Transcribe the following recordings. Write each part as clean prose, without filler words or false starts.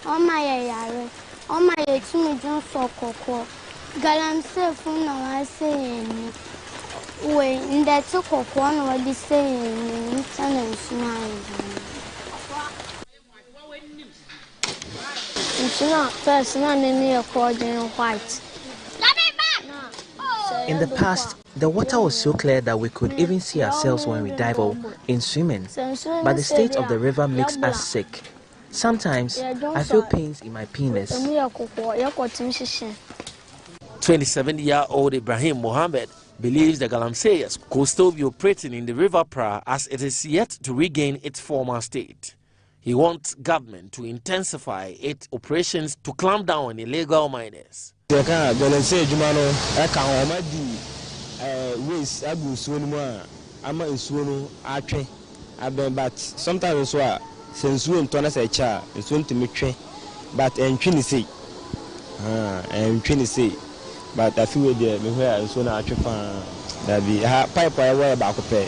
On my yare, on my chimney for cocoa. Galamsey from no I say, when that took one or the saying, and smile. It's not first, not me according white. In the past, the water was so clear that we could even see ourselves when we dive in swimming. But the state of the river makes us sick. Sometimes, I feel pains in my penis. 27-year-old Ibrahim Mohammed believes the Galamseyers could still be operating in the River Pra as it is yet to regain its former state. He wants government to intensify its operations to clamp down on illegal miners. But sometimes since we don't say cha, it's going to make but and say, but I feel there me where so na atwefa that be pipe I wear back pay,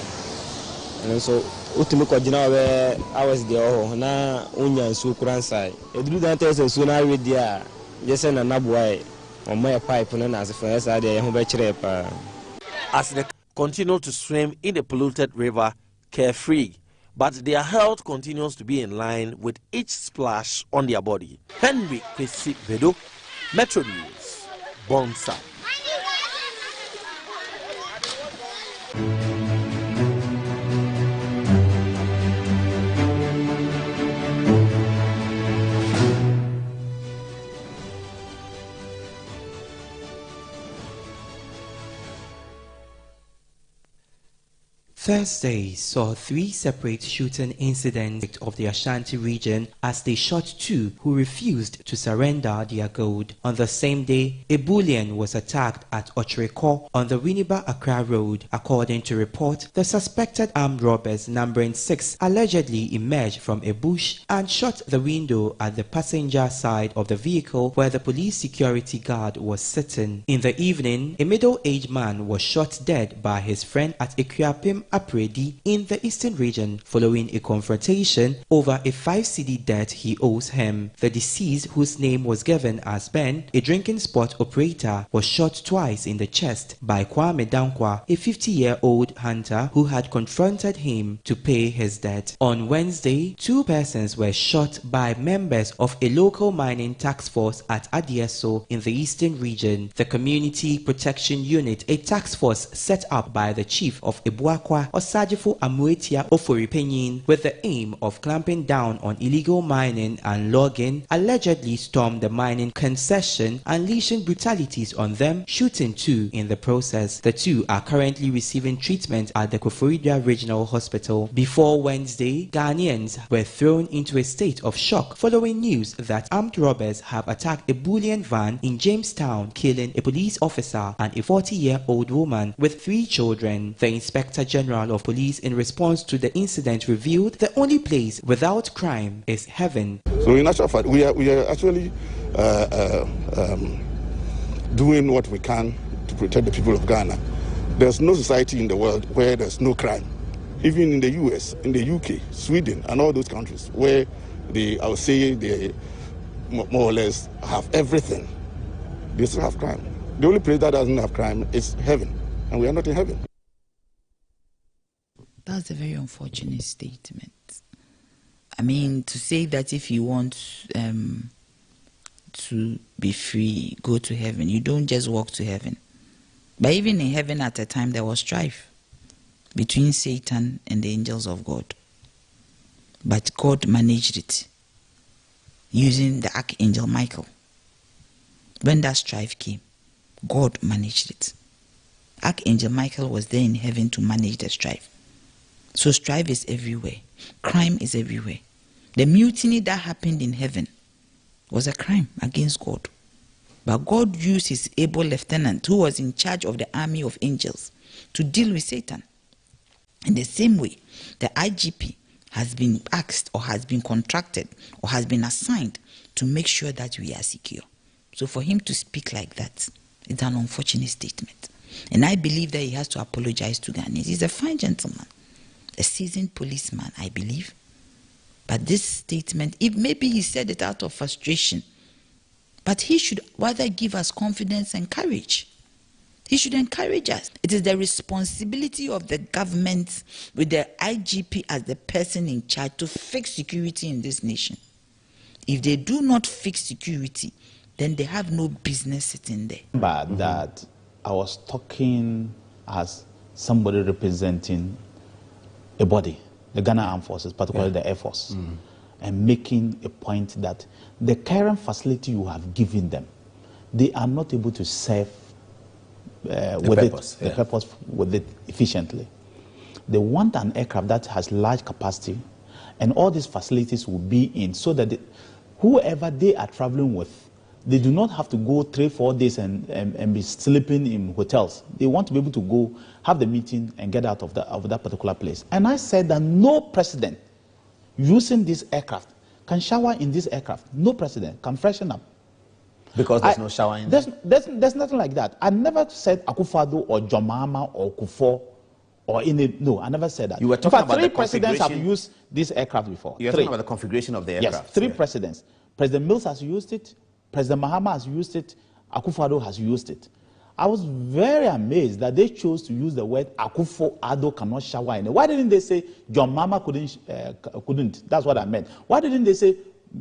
and so ultimate original where I was there na unya so kuransa e do that test so na we there just na naboy on my pipe na as for us there ho be kire pa. As they continue to swim in the polluted river carefree, but their health continues to be in line with each splash on their body. Henry Kwesi Bedo, Metro News, Bonsa. Thursday saw 3 separate shooting incidents of the Ashanti region as they shot 2 who refused to surrender their gold. On the same day, a bullion was attacked at Ochereko on the Winneba-Accra Road. According to report, the suspected armed robbers numbering 6 allegedly emerged from a bush and shot the window at the passenger side of the vehicle where the police security guard was sitting. In the evening, a middle-aged man was shot dead by his friend at Ekuapim Apredi in the eastern region following a confrontation over a 5 cedi debt he owes him. The deceased, whose name was given as Ben, a drinking spot operator, was shot twice in the chest by Kwame Dankwa, a 50-year-old hunter who had confronted him to pay his debt. On Wednesday, 2 persons were shot by members of a local mining task force at Adieso in the eastern region. The Community Protection Unit, a task force set up by the chief of Ebuakwa, Osajifo Amuetia Oforipenyin, with the aim of clamping down on illegal mining and logging, allegedly stormed the mining concession, unleashing brutalities on them, shooting 2 in the process. The 2 are currently receiving treatment at the Koforidua Regional Hospital. Before Wednesday, Ghanaians were thrown into a state of shock following news that armed robbers have attacked a bullion van in Jamestown, killing a police officer and a 40-year-old woman with 3 children. The Inspector General of Police, in response to the incident, revealed the only place without crime is heaven. So in actual fact, we are actually doing what we can to protect the people of Ghana. There's no society in the world where there's no crime. Even in the US, in the UK, Sweden, and all those countries where I would say they more or less have everything, they still have crime. The only place that doesn't have crime is heaven, and we are not in heaven. That's a very unfortunate statement. I mean, to say that if you want to be free, go to heaven, you don't just walk to heaven. But even in heaven at a time, there was strife between Satan and the angels of God. But God managed it using the Archangel Michael. When that strife came, God managed it. Archangel Michael was there in heaven to manage the strife. So strife is everywhere. Crime is everywhere. The mutiny that happened in heaven was a crime against God. But God used his able lieutenant, who was in charge of the army of angels, to deal with Satan. In the same way, the IGP has been asked or has been contracted or has been assigned to make sure that we are secure. So for him to speak like that, it's an unfortunate statement. And I believe that he has to apologize to Ghanaians. He's a fine gentleman, a seasoned policeman, I believe. But this statement, if maybe he said it out of frustration, but he should rather give us confidence and courage. He should encourage us. It is the responsibility of the government with the IGP as the person in charge to fix security in this nation. If they do not fix security, then they have no business sitting there. But that I was talking as somebody representing a body, the Ghana Armed Forces, particularly the Air Force, and making a point that the current facility you have given them, they are not able to serve the purpose with it efficiently. They want an aircraft that has large capacity, and all these facilities will be in so that whoever they are traveling with, they do not have to go 3-4 days and be sleeping in hotels. They want to be able to go, have the meeting, and get out of that particular place. And I said that no president using this aircraft can shower in this aircraft. No president can freshen up. Because there's no shower in there? There's nothing like that. I never said Akufo-Addo or John Mahama or Kufuor or no, I never said that. You were talking about three presidents have used this aircraft before. You were talking about the configuration of the aircraft. Yes, three presidents. President Mills has used it, President Mahama has used it, Akufo-Addo has used it. I was very amazed that they chose to use the word Akufo-Addo cannot shower in it. Why didn't they say John Mahama couldn't? That's what I meant. Why didn't they say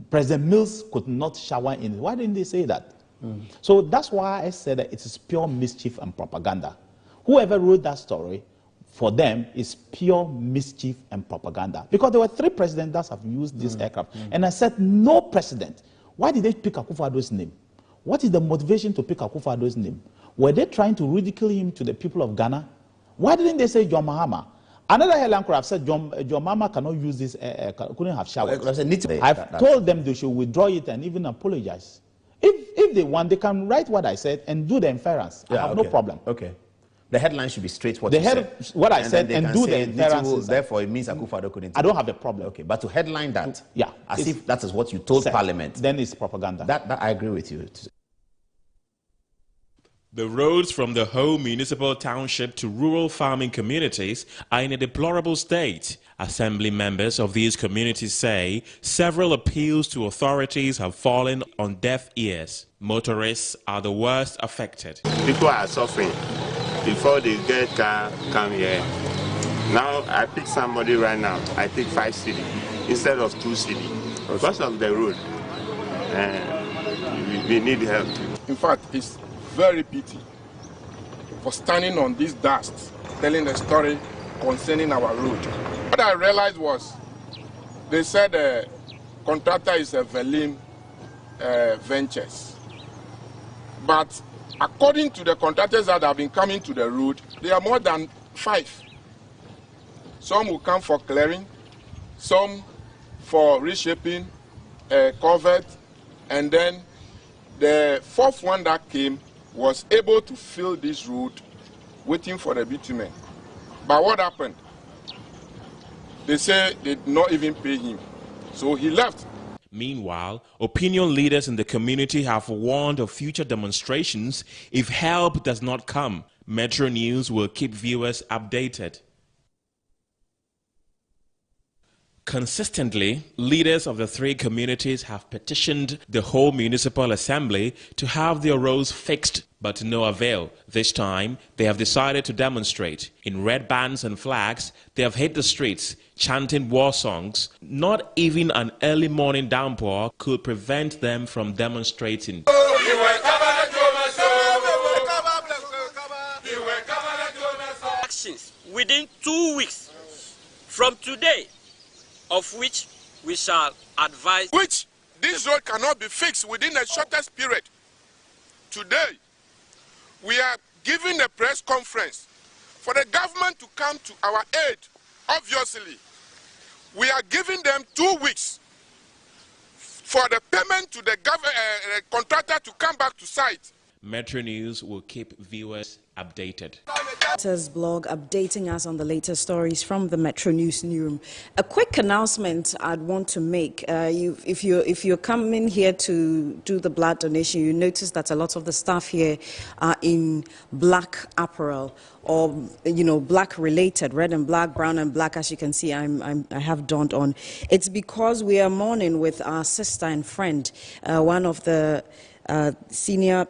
President Mills could not shower in it? Why didn't they say that? So that's why I said that it is pure mischief and propaganda. Whoever wrote that story, for them, is pure mischief and propaganda. Because there were three presidents that have used this aircraft. And I said, no president. Why did they pick Akufo-Addo's name? What is the motivation to pick Akufo-Addo's name? Were they trying to ridicule him to the people of Ghana? Why didn't they say John Mahama? Another airline could have said John Mahama cannot use this, couldn't have showered. I've told them they should withdraw it and even apologize. If they want, they can write what I said and do the inference. I have no problem. Okay. The headline should be straight what you said. What I said and do the inference. Therefore, it means Akufo-Addo couldn't. I don't have a problem. Okay, but to headline that, as if that is what you told Parliament, then it's propaganda. That I agree with you. The roads from the whole municipal township to rural farming communities are in a deplorable state. Assembly members of these communities say several appeals to authorities have fallen on deaf ears. Motorists are the worst affected. People are suffering before they get car come here. Now I pick somebody right now, I take 5 cedi instead of 2 cedi because of the road. We need help. In fact, it's very pity for standing on this dust, telling a story concerning our road. What I realized was, they said the contractor is a Velim Ventures. But according to the contractors that have been coming to the road, there are more than 5. Some will come for clearing, some for reshaping, culvert, and then the 4th one that came was able to fill this road waiting for the bitumen. But what happened? They say they did not even pay him. So he left. Meanwhile, opinion leaders in the community have warned of future demonstrations if help does not come. Metro News will keep viewers updated. Consistently, leaders of the 3 communities have petitioned the whole municipal assembly to have their roads fixed, but to no avail. This time, they have decided to demonstrate. In red bands and flags, they have hit the streets, chanting war songs. Not even an early morning downpour could prevent them from demonstrating. Actions within 2 weeks from today, of which we shall advise. Which this road cannot be fixed within the shortest period. Today, we are giving a press conference for the government to come to our aid. Obviously, we are giving them 2 weeks for the payment to the contractor to come back to site. Metro News will keep viewers updated. Blog updating us on the latest stories from the Metro News newsroom. A quick announcement I'd want to make. If you're coming here to do the blood donation, you notice that a lot of the staff here are in black apparel, or black related, red and black, brown and black. As you can see, I have donned on. It's because we are mourning with our sister and friend, one of the senior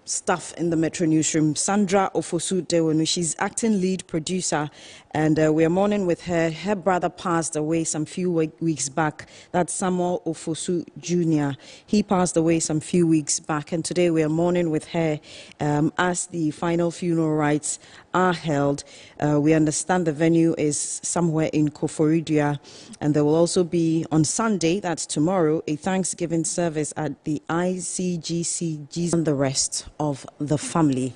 staff in the Metro Newsroom, Sandra Ofosu-Dewonu. She's acting lead producer, and we are mourning with her. Her brother passed away some few weeks back. That's Samuel Ofosu Jr. He passed away some few weeks back, and today we are mourning with her as the final funeral rites are held. We understand the venue is somewhere in Koforidua, and there will also be on Sunday, that's tomorrow, a Thanksgiving service at the ICGC and the rest of the family.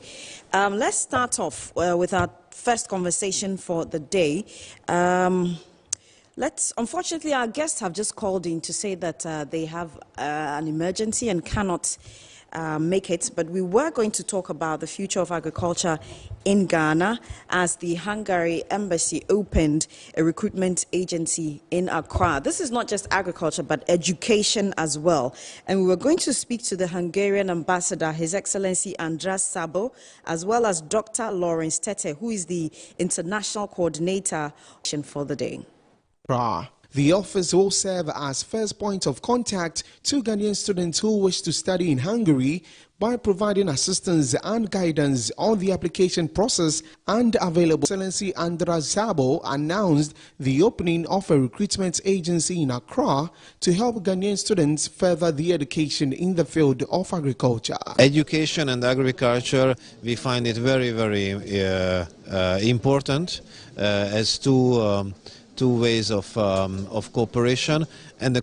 Let's start off with our first conversation for the day. Unfortunately, our guests have just called in to say that they have an emergency and cannot make it, but we were going to talk about the future of agriculture in Ghana as the Hungary embassy opened a recruitment agency in Accra. This is not just agriculture, but education as well. And we were going to speak to the Hungarian ambassador, His Excellency Andras Sabo, as well as Dr. Lawrence Tete, who is the international coordinator for the day. The office will serve as first point of contact to Ghanaian students who wish to study in Hungary by providing assistance and guidance on the application process and available. Excellency Andras Sabo announced the opening of a recruitment agency in Accra to help Ghanaian students further their education in the field of agriculture. Education and agriculture, we find it very, very important as two ways of cooperation, and the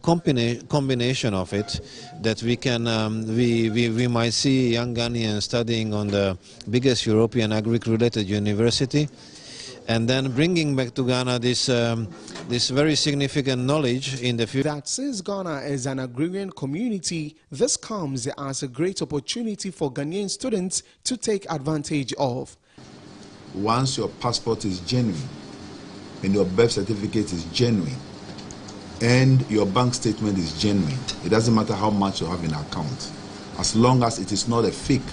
combination of it, that we can we might see young Ghanaians studying on the biggest European agric-related university, and then bringing back to Ghana this very significant knowledge in the future. That since Ghana is an agrarian community, this comes as a great opportunity for Ghanaian students to take advantage of. Once your passport is genuine, and your birth certificate is genuine, and your bank statement is genuine, it doesn't matter how much you have in account. As long as it is not a fake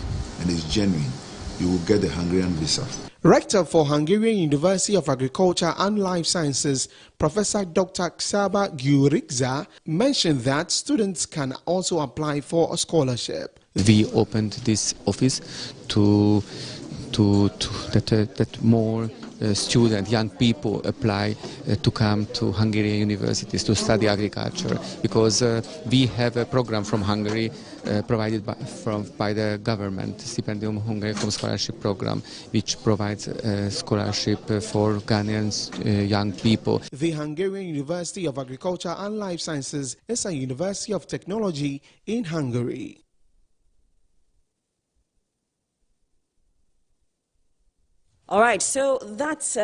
and is genuine, you will get the Hungarian visa. Rector for Hungarian University of Agriculture and Life Sciences, Professor Dr. Xaba Gyurikza, mentioned that students can also apply for a scholarship. We opened this office to that more students, young people apply to come to Hungarian universities to study agriculture, because we have a program from Hungary provided by the government, Stipendium Hungarikum scholarship program, which provides scholarship for Ghanaian young people. The Hungarian University of Agriculture and Life Sciences is a university of technology in Hungary. All right, so that's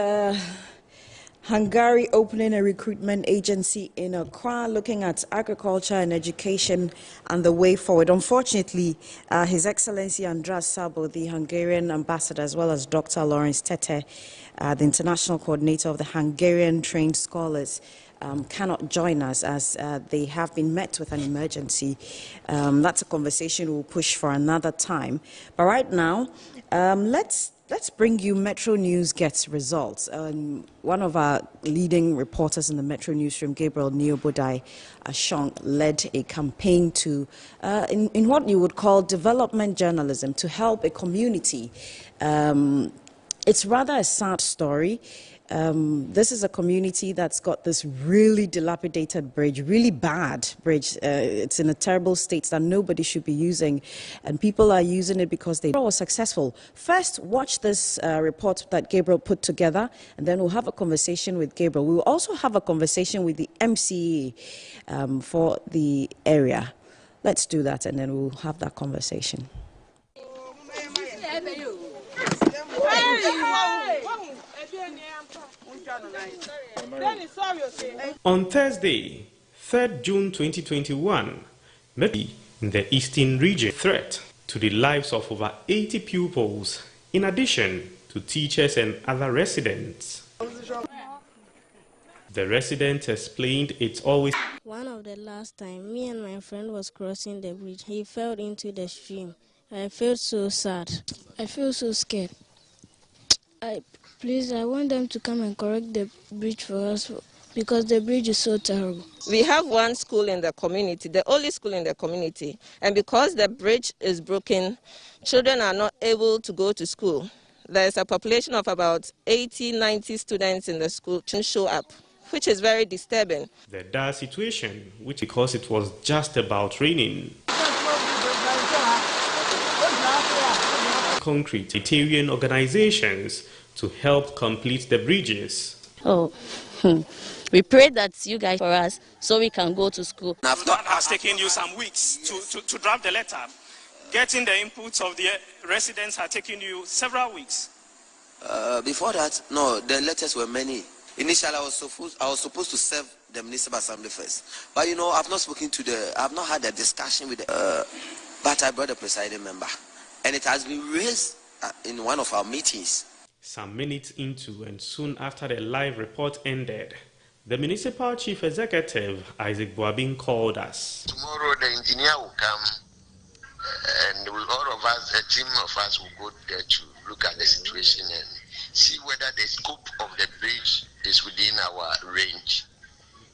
Hungary opening a recruitment agency in Accra, looking at agriculture and education and the way forward. Unfortunately, His Excellency Andras Sabo, the Hungarian ambassador, as well as Dr. Lawrence Tete, the international coordinator of the Hungarian trained scholars, cannot join us as they have been met with an emergency. That's a conversation we'll push for another time. But right now, Let's bring you Metro News Gets results. One of our leading reporters in the Metro Newsroom, Gabriel Neobodai Ashong, led a campaign to, in what you would call development journalism, to help a community. It's rather a sad story. This is a community that's got this really dilapidated bridge, really bad bridge. It's in a terrible state that nobody should be using, and people are using it because they were successful. First, watch this report that Gabriel put together, and then we'll have a conversation with Gabriel. We'll also have a conversation with the MCA for the area. Let's do that, and then we'll have that conversation. On Thursday, 3rd June 2021, in the Eastern region, threat to the lives of over 80 pupils in in addition to teachers and other residents. The resident explained it's always... One of the last time, me and my friend was crossing the bridge. He fell into the stream. I felt so sad. I feel so scared. Please, I want them to come and correct the bridge for us because the bridge is so terrible. We have one school in the community, the only school in the community, and because the bridge is broken, children are not able to go to school. There's a population of about 80, 90 students in the school to show up, which is very disturbing. The dire situation, which because it was just about raining. Concrete humanitarian organizations to help complete the bridges. We pray that you guys for us so we can go to school. That has taken you some weeks to draft the letter. Getting the inputs of the residents has taken you several weeks. Before that, no, the letters were many. Initially, I was supposed to serve the municipal assembly first, but I've not had a discussion with but I brought the presiding member, and it has been raised in one of our meetings. Some minutes into and soon after the live report ended, the municipal chief executive, Isaac Boabin, called us. Tomorrow the engineer will come, and all of us, a team of us, will go there to look at the situation and see whether the scope of the bridge is within our range.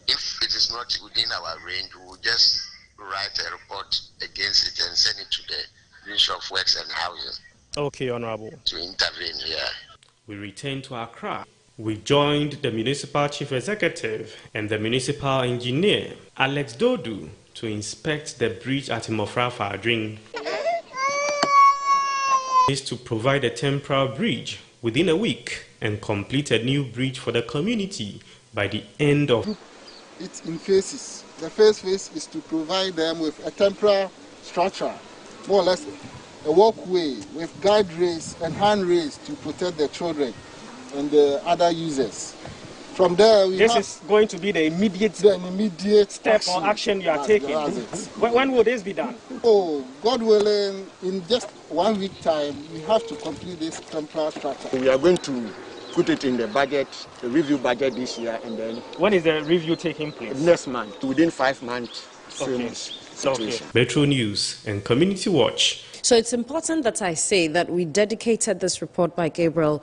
If it is not within our range, we will just write a report against it and send it to the Ministry of Works and Housing. Okay, Honorable. To intervene here. We returned to Accra. We joined the municipal chief executive and the municipal engineer, Alex Dodu, to inspect the bridge at Mofrafa Adring. Is to provide a temporary bridge within a week and complete a new bridge for the community by the end of... It's in phases. The first phase is to provide them with a temporary structure, more or less a walkway with guide rails and handrails to protect the children and the other users. From there, this is going to be the immediate step or action you are taking. When will this be done? Oh, God willing, in just 1 week time, we have to complete this temporary structure. We are going to put it in the budget, the review budget this year, and then... When is the review taking place? Next month, within 5 months. Okay. Situation. Metro News and Community Watch. So it's important that I say that we dedicated this report by Gabriel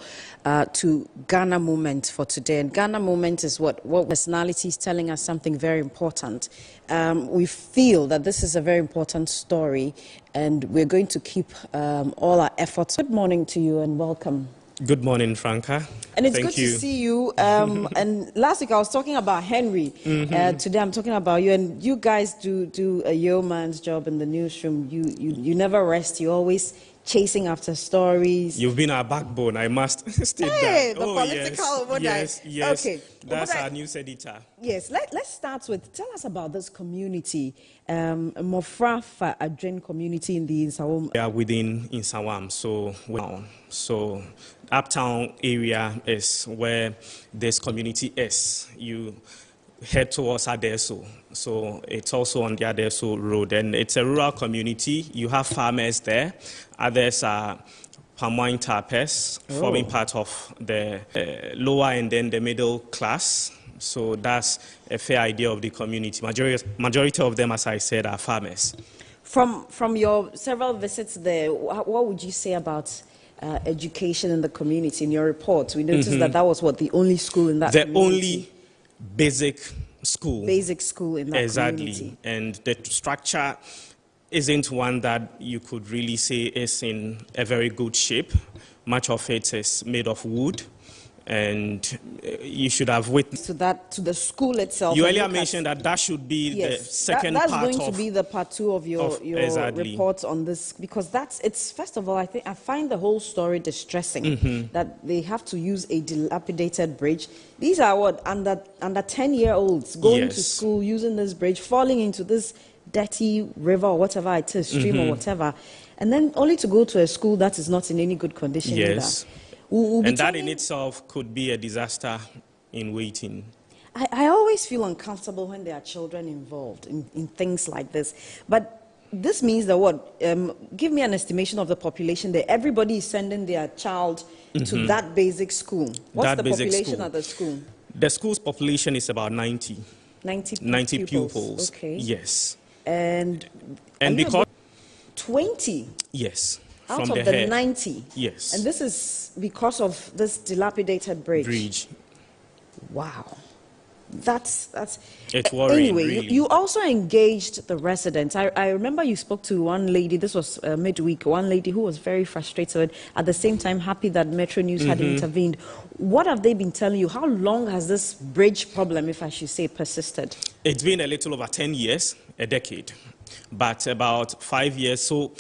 to Ghana Moment for today. And Ghana Moment is what personality is telling us something very important. We feel that this is a very important story, and we're going to keep all our efforts. Good morning to you and welcome. Good morning, Franca. And it's good to see you. And last week I was talking about Henry. Today I'm talking about you. And you guys do a yeoman's job in the newsroom. You never rest. You're always chasing after stories. You've been our backbone, I must state that. The political yes. Okay. That's our news editor. Yes, let's start with, tell us about this community, Mofrafa Adring community in the Nsawam. We are within Nsawam, so uptown area is where this community is. You head towards Adeso, so it's also on the Adeso road, and it's a rural community. You have farmers there. Others are palm wine tappers, forming part of the lower and then the middle class. So that's a fair idea of the community. Majority of them, as I said, are farmers. From your several visits there, what would you say about education in the community? In your report, we noticed that was the only school in that community. Only basic school. Basic school in that Exactly. community. And the structure isn't one that you could really say is in a very good shape. Much of it is made of wood. And you should have witnessed to the school itself. You earlier mentioned that should be the second part. That's going to be the part 2 of your report on this, because it's first of all, I find the whole story distressing that they have to use a dilapidated bridge. These are under 10-year-olds going to school using this bridge, falling into this dirty river or whatever it is, stream or whatever, and then only to go to a school that is not in any good condition either. And that in itself could be a disaster in waiting. I always feel uncomfortable when there are children involved in things like this. But this means that what? Give me an estimation of the population there. Everybody is sending their child to that basic school. What's the population at the school? The school's population is about 90. 90 pupils. Okay. Yes. And because 20. Yes. Out from of the head. 90. Yes. And this is because of this dilapidated bridge. Wow. That's it's worrying. Anyway, really. you also engaged the residents. I remember you spoke to one lady, this was midweek, one lady who was very frustrated, at the same time happy that Metro News had intervened. What have they been telling you? How long has this bridge problem, if I should say, persisted? It's been a little over 10 years, a decade, but about 5 years. So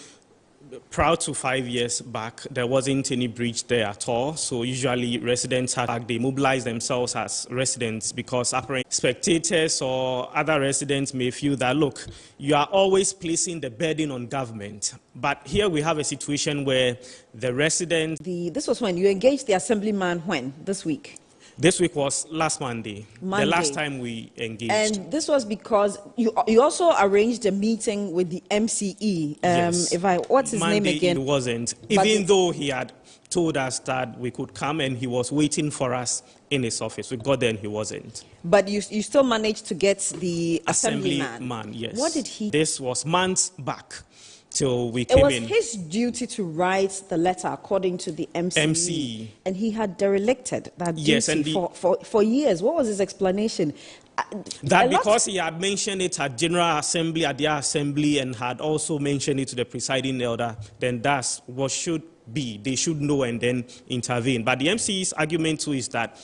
prior to 5 years back, there wasn't any bridge there at all. So usually residents they mobilize themselves as residents because apparently spectators or other residents may feel that, look, you are always placing the burden on government. But here we have a situation where the residents... This was when you engaged the assemblyman when? This week? This week was last Monday, the last time we engaged. And this was because you also arranged a meeting with the MCE. Yes. What's his Monday name again? It wasn't. Even though he had told us that we could come and he was waiting for us in his office. We got there and he wasn't. But you still managed to get the assemblyman. Yes. What did he... This was months back. Till we came in. It was his duty to write the letter according to the MCE. And he had derelicted that duty for years. What was his explanation? That because he had mentioned it at General Assembly, at their assembly, and had also mentioned it to the presiding elder, then that's what should be. They should know and then intervene. But the MCE's argument too is that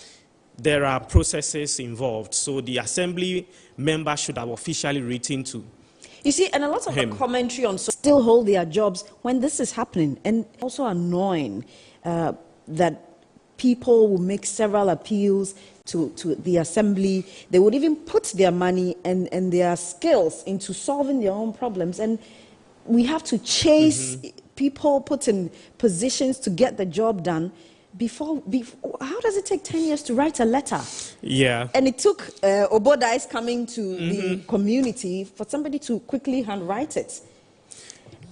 there are processes involved. So the assembly member should have officially written to. You see, and a lot of the commentary on still hold their jobs when this is happening. And also annoying that people will make several appeals to the assembly. They would even put their money and their skills into solving their own problems. And we have to chase people put in positions to get the job done. Before, how does it take 10 years to write a letter? Yeah. And it took Obodai's coming to the community for somebody to quickly handwrite it.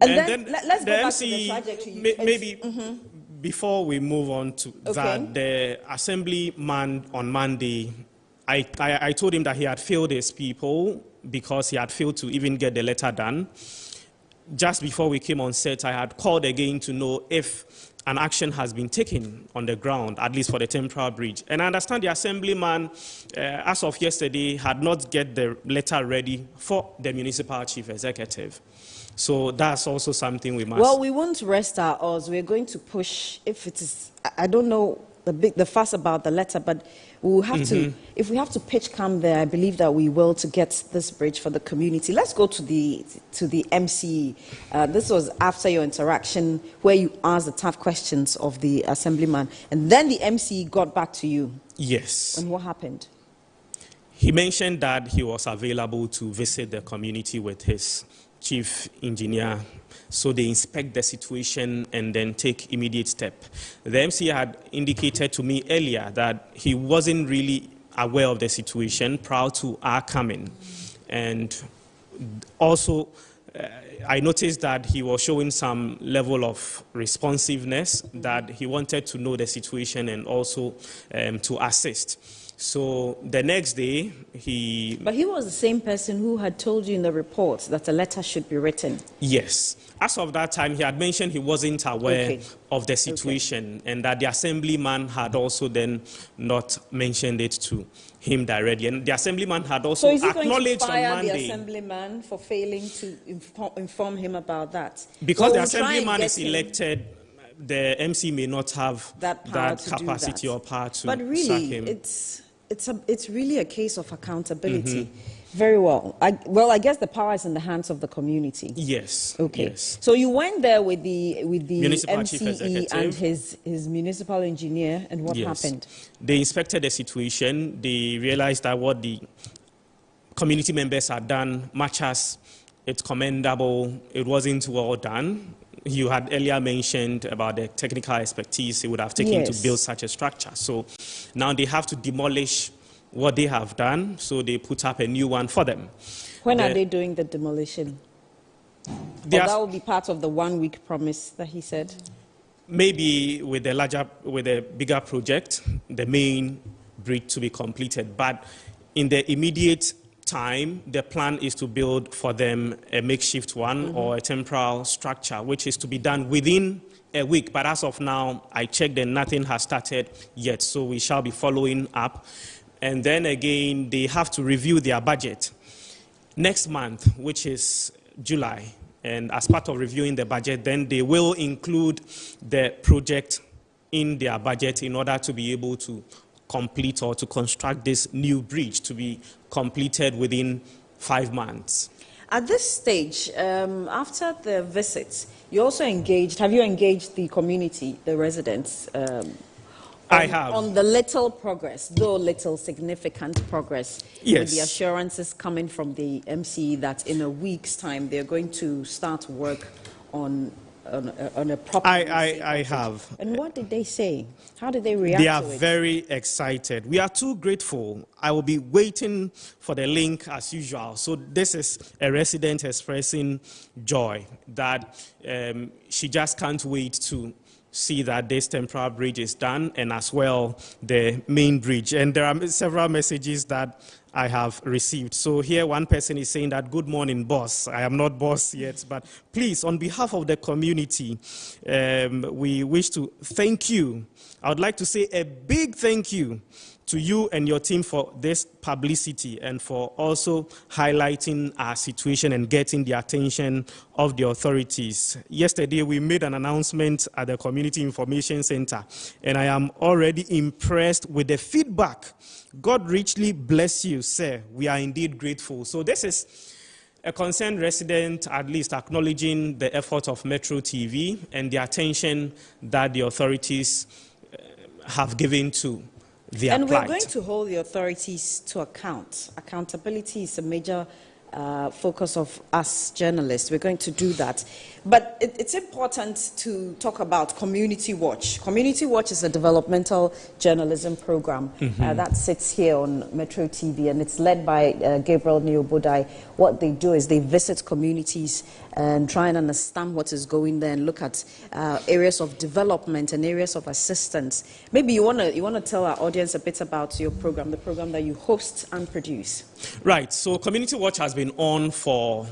And then let's go back to the trajectory. Maybe before we move on to that, the assemblyman on Monday, I told him that he had failed his people because he had failed to even get the letter done. Just before we came on set, I had called again to know if an action has been taken on the ground, at least for the temporary bridge. And I understand the assemblyman, as of yesterday, had not get the letter ready for the municipal chief executive. So that's also something we must... Well, we won't rest our oars. We're going to push, if it is... I don't know the fuss about the letter, but we'll have to... If we have to pitch camp there, I believe that we will to get this bridge for the community. Let's go to the MCE. This was after your interaction where you asked the tough questions of the assemblyman. And then the MCE got back to you. Yes. And what happened? He mentioned that he was available to visit the community with his chief engineer, so they inspect the situation and then take immediate step. The MC had indicated to me earlier that he wasn't really aware of the situation prior to our coming. And also, I noticed that he was showing some level of responsiveness, that he wanted to know the situation and also to assist. So the next day, But he was the same person who had told you in the report that a letter should be written. Yes. As of that time, he had mentioned he wasn't aware of the situation and that the assemblyman had also then not mentioned it to him directly. And the assemblyman had also acknowledged on Monday. So is he going to fire the assemblyman for failing to inform him about that? Because the assemblyman is elected, the MC may not have that capacity or power to sack him. But really, it's really a case of accountability. Very well. I guess the power is in the hands of the community. Yes. Okay. Yes. So you went there with the municipal MCE and his municipal engineer, and what happened? They inspected the situation. They realized that what the community members had done, much as it's commendable, it wasn't well done. You had earlier mentioned about the technical expertise it would have taken to build such a structure. So now they have to demolish what they have done, so they put up a new one for them. When are they doing the demolition? That will be part of the 1 week promise that he said? Maybe with a bigger project, the main bridge to be completed. But in the immediate time, the plan is to build for them a makeshift one or a temporal structure, which is to be done within a week. But as of now, I checked and nothing has started yet. So we shall be following up. And then again, they have to review their budget next month, which is July. And as part of reviewing the budget, then they will include the project in their budget in order to be able to complete or to construct this new bridge to be completed within 5 months. At this stage, after the visit, you also engaged, have you engaged the community, the residents? I have. On the little progress, though little significant progress, yes, with the assurances coming from the MCE that in a week's time they're going to start work on a proper... I have. And what did they say? How did they react to it? They are very excited. We are too grateful. I will be waiting for the link as usual. So this is a resident expressing joy that she just can't wait to see that this temporary bridge is done, and as well the main bridge. And there are several messages that I have received. So here one person is saying that, good morning, boss. I am not boss yet, but please, on behalf of the community, we wish to thank you. I would like to say a big thank you to you and your team for this publicity and for also highlighting our situation and getting the attention of the authorities. Yesterday, we made an announcement at the Community Information Center, and I am already impressed with the feedback. God richly bless you, sir. We are indeed grateful. So this is a concerned resident at least acknowledging the effort of Metro TV and the attention that the authorities have given to and we're going to hold the authorities to account. Accountability is a major focus of us journalists. We're going to do that. But it's important to talk about Community Watch. Community Watch is a developmental journalism program that sits here on Metro TV, and it's led by Gabriel Neobodai. What they do is they visit communities and try and understand what is going there and look at areas of development and areas of assistance. Maybe you want to tell our audience a bit about your program, the program that you host and produce. Right. So Community Watch has been on for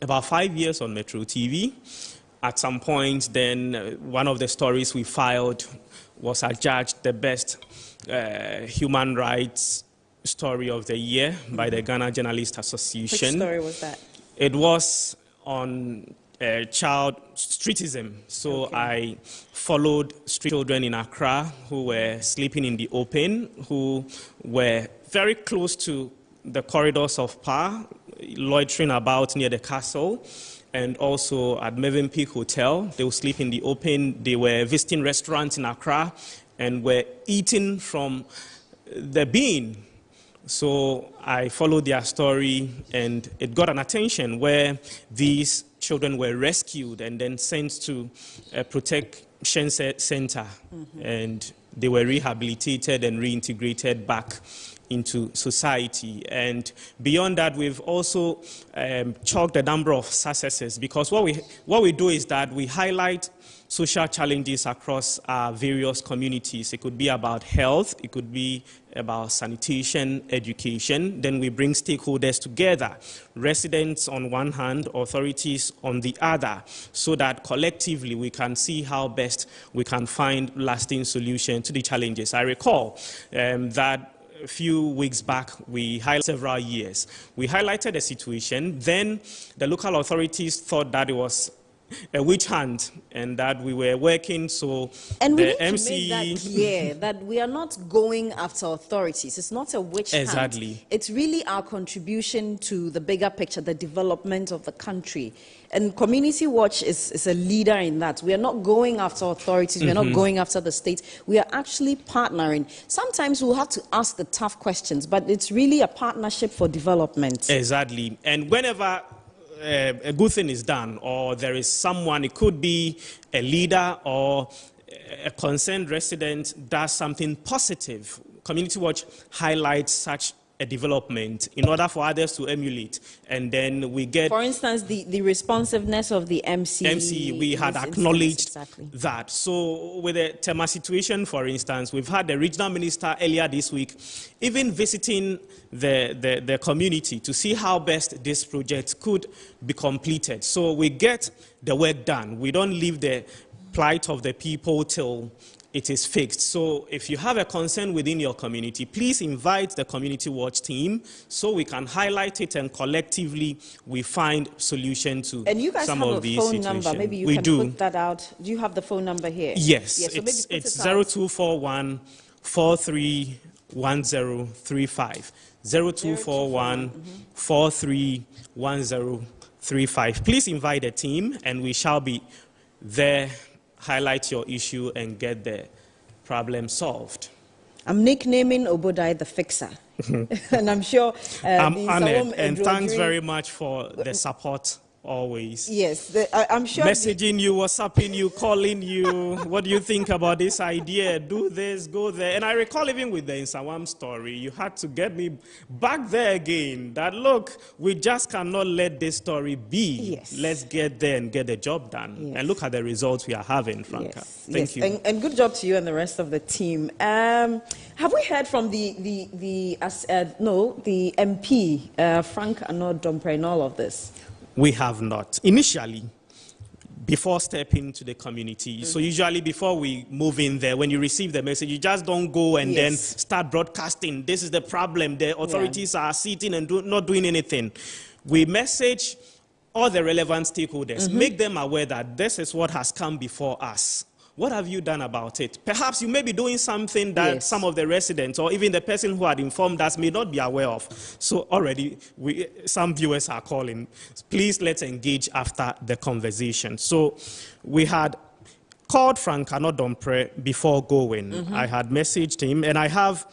about 5 years on Metro TV. At some point, then one of the stories we filed was adjudged the best human rights story of the year by the Ghana Journalists Association. Which story was that? It was on child streetism. So I followed street children in Accra who were sleeping in the open, who were very close to the corridors of power, loitering about near the castle, and also at Mervyn Peak Hotel. They would sleep in the open. They were visiting restaurants in Accra and were eating from the bin. So I followed their story, and it got an attention where these children were rescued and then sent to a protection center, and they were rehabilitated and reintegrated back into society. And beyond that, we've also chalked a number of successes, because what we do is that we highlight social challenges across our various communities. It could be about health, it could be about sanitation, education. Then we bring stakeholders together, residents on one hand, authorities on the other, so that collectively we can see how best we can find lasting solutions to the challenges. I recall that a few weeks back, we highlighted several years. We highlighted a situation. Then the local authorities thought that it was a witch hunt and that we were working. So and the we need MCE to make that clear that we are not going after authorities. It's not a witch hunt. Exactly. It's really our contribution to the bigger picture, the development of the country. And Community Watch is a leader in that. We are not going after authorities. We are not going after the state. We are actually partnering. Sometimes we'll have to ask the tough questions, but it's really a partnership for development. Exactly. And whenever a good thing is done, or there is someone, it could be a leader or a concerned resident does something positive, Community Watch highlights such a development in order for others to emulate. And then we get... For instance, the responsiveness of the MC. We had acknowledged that. So with the Tema situation, for instance, we've had the regional minister earlier this week even visiting the community to see how best this project could be completed. So we get the work done. We don't leave the plight of the people till it is fixed. So if you have a concern within your community, please invite the Community Watch team so we can highlight it and collectively we find solution to and you guys some have of a these phone situations. number. Maybe you we can do. Put that out. Do you have the phone number here? Yes, so it's 0241 431035. 0241 431035. Please invite the team and we shall be there, highlight your issue and get the problem solved. I'm nicknaming Obodai the Fixer. And I'm sure I'm honored and thanks very much for the support always. Yes, I'm sure. Messaging you, WhatsApping you, calling you. What do you think about this idea? Do this, go there. And I recall even with the Nsawam story, you had to get me back there again. That look, we just cannot let this story be. Yes. Let's get there and get the job done. Yes. And look at the results we are having, Franca. Yes. Thank you. And good job to you and the rest of the team. Have we heard from the MP, Frank Arnaud Dompre, in all of this? We have not. Initially, before stepping to the community, so usually before we move in there, when you receive the message, you just don't go and then start broadcasting. This is the problem. The authorities are sitting and not doing anything. We message all the relevant stakeholders, make them aware that this is what has come before us. What have you done about it? Perhaps you may be doing something that some of the residents or even the person who had informed us may not be aware of. So already some viewers are calling. Please let's engage after the conversation. So we had called Frank Arnaud Dompre before going. I had messaged him and I have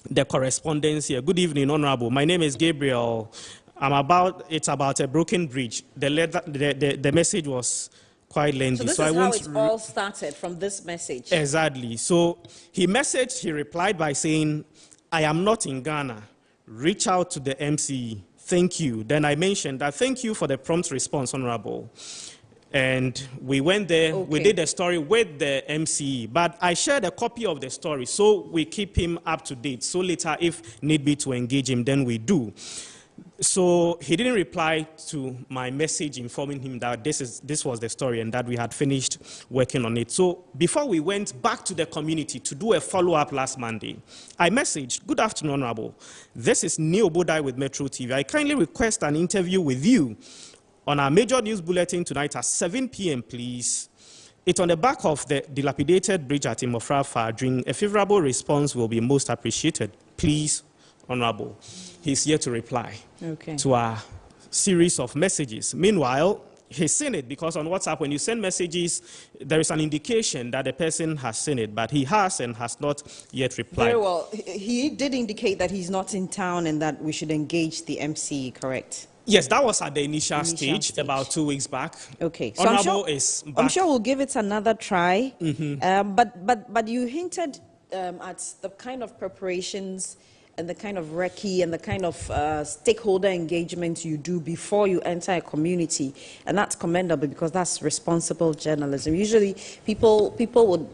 the correspondence here. Good evening, Honorable. My name is Gabriel. It's about a broken bridge. The message was quite lengthy. So this is how it all started, from this message. Exactly. So he replied by saying, I am not in Ghana. Reach out to the MCE. Thank you. Then I mentioned that thank you for the prompt response, Honorable. And we went there, we did the story with the MCE, but I shared a copy of the story, so we keep him up to date. So later, if need be to engage him, then we do. So he didn't reply to my message informing him that this was the story and that we had finished working on it. So before we went back to the community to do a follow-up last Monday, I messaged, good afternoon, Honorable. This is Neo Bodai with Metro TV. I kindly request an interview with you on our major news bulletin tonight at 7 p.m., please. It's on the back of the dilapidated bridge at Imofra Fadring. A favorable response will be most appreciated. Please, Honorable. He's here to reply to our series of messages. Meanwhile, he's seen it because on WhatsApp, when you send messages, there is an indication that the person has seen it, but he has and has not yet replied. Very well. He did indicate that he's not in town and that we should engage the MC, correct? Yes, that was at the initial stage about 2 weeks back. Okay, so Honorable is back. I'm sure we'll give it another try. But you hinted at the kind of preparations and the kind of recce and the kind of stakeholder engagement you do before you enter a community. And that's commendable because that's responsible journalism. Usually people would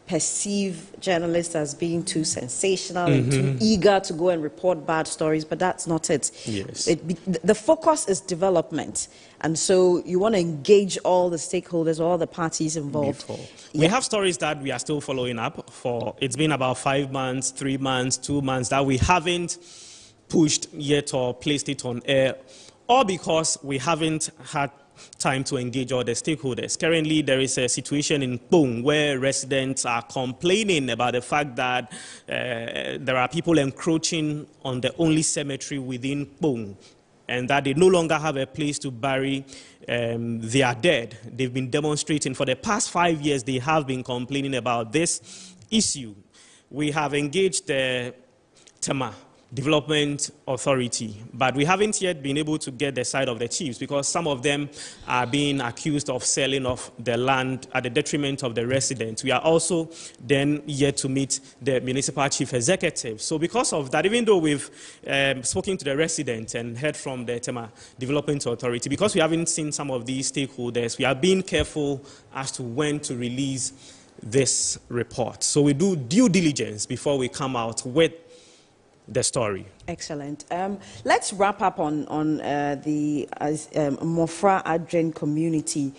perceive journalists as being too sensational and too eager to go and report bad stories, but that's not it. Yes. The focus is development. And so you want to engage all the stakeholders, all the parties involved. We have stories that we are still following up for. It's been about 5 months, 3 months, 2 months that we haven't pushed yet or placed it on air, or because we haven't had time to engage all the stakeholders. Currently, there is a situation in Kpong where residents are complaining about the fact that there are people encroaching on the only cemetery within Kpong, and that they no longer have a place to bury their dead. They've been demonstrating for the past 5 years. They have been complaining about this issue. We have engaged the Tema Development Authority, but we haven't yet been able to get the side of the chiefs because some of them are being accused of selling off the land at the detriment of the residents. We are also then yet to meet the municipal chief executive. So because of that, even though we've spoken to the residents and heard from the Tema Development Authority, because we haven't seen some of these stakeholders, we are being careful as to when to release this report. So we do due diligence before we come out with the story. Excellent. Let's wrap up on the Mofra Adren community.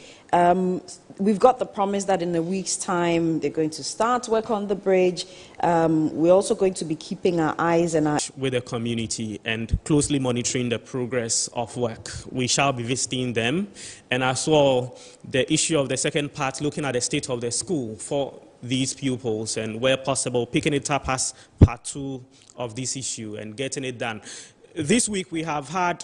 We've got the promise that in a week's time they're going to start work on the bridge. We're also going to be keeping our eyes and our with the community and closely monitoring the progress of work. We shall be visiting them, and as well the issue of the second part, looking at the state of the school for these pupils and where possible picking it up as part 2 of this issue and getting it done. This week we have had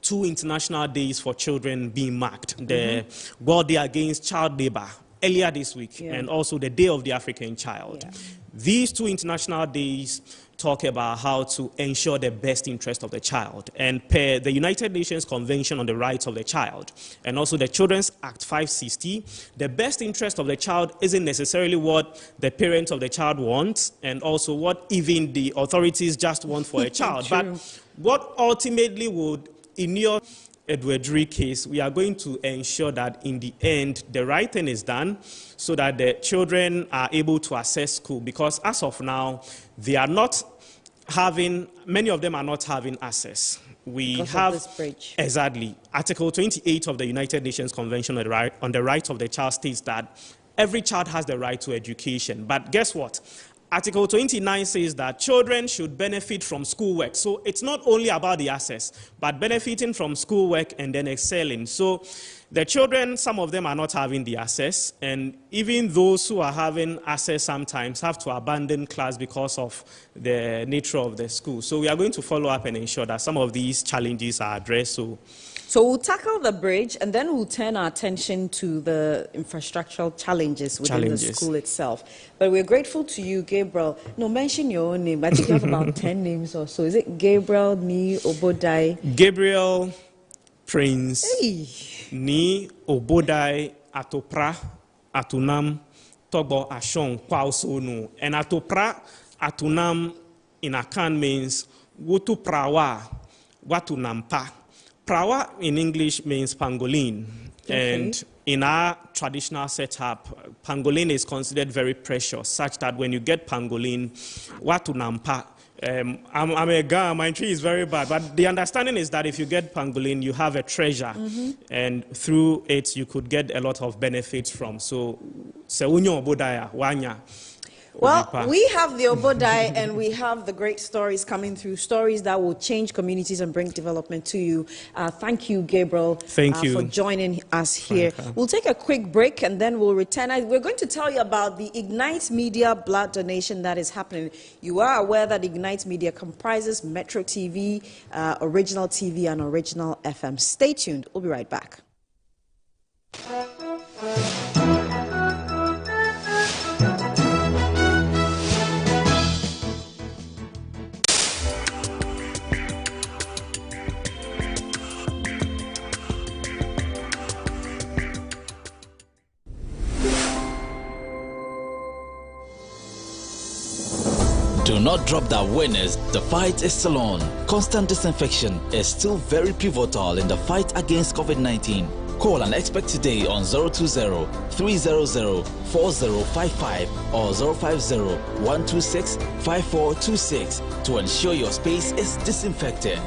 2 international days for children being marked. The World Day Against Child Labor earlier this week, and also the Day of the African Child. These 2 international days talk about how to ensure the best interest of the child. And per the United Nations Convention on the Rights of the Child, and also the Children's Act 560, the best interest of the child isn't necessarily what the parents of the child wants, and also what even the authorities just want for a child. But what ultimately would, in your Edwardry case, we are going to ensure that in the end, the right thing is done so that the children are able to access school. Because as of now, they are not having, many of them are not having access. We because have, of this bridge. Exactly, Article 28 of the United Nations Convention on the Rights of the Child states that every child has the right to education. But guess what? Article 29 says that children should benefit from schoolwork. So it's not only about the access, but benefiting from schoolwork and then excelling. So the children, some of them are not having the access, and even those who are having access sometimes have to abandon class because of the nature of the school. So we are going to follow up and ensure that some of these challenges are addressed. So we'll tackle the bridge, and then we'll turn our attention to the infrastructural challenges within the school itself. But we're grateful to you, Gabriel. No, mention your own name. I think you have about 10 names or so. Is it Gabriel Ni Obodai? Gabriel Prince Ni Obodai Atopra Atunam Togo Ashon Kwausonu. And Atopra Atunam in Akan means Wotu Prawa Watunampa. Prawa in English means pangolin, and in our traditional setup, pangolin is considered very precious, such that when you get pangolin, watu nampa. I'm a guy, my tree is very bad, but the understanding is that if you get pangolin, you have a treasure, and through it you could get a lot of benefits from. So, seunyo bodaya wanya. Well, we have the Obodai and we have the great stories coming through, stories that will change communities and bring development to you. Thank you, Gabriel, for joining us here. We'll take a quick break and then we'll return. We're going to tell you about the Ignite Media blood donation that is happening. You are aware that Ignite Media comprises Metro TV, Original TV, and Original FM. Stay tuned. We'll be right back. Do not drop the awareness. The fight is still on. Constant disinfection is still very pivotal in the fight against COVID-19. Call an expert today on 020-300-4055 or 050-126-5426 to ensure your space is disinfected.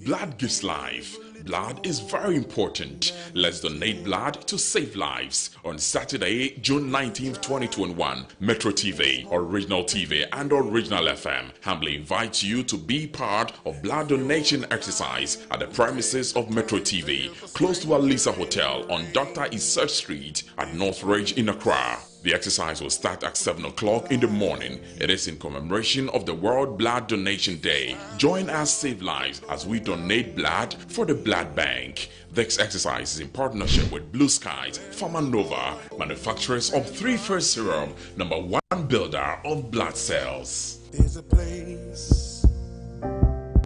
Blood gives life. Blood is very important. Let's donate blood to save lives. On Saturday, June 19th, 2021, Metro TV, Original TV, and Original FM humbly invite you to be part of blood donation exercise at the premises of Metro TV, close to Alisa Hotel on Dr. Isert Street at North Ridge in Accra. The exercise will start at 7 o'clock in the morning. It is in commemoration of the World Blood Donation Day. Join us Save Lives as we donate blood for the blood bank. This exercise is in partnership with Blue Skies, Pharma Nova, manufacturers of 3 First Serum, #1 builder of blood cells. There's a place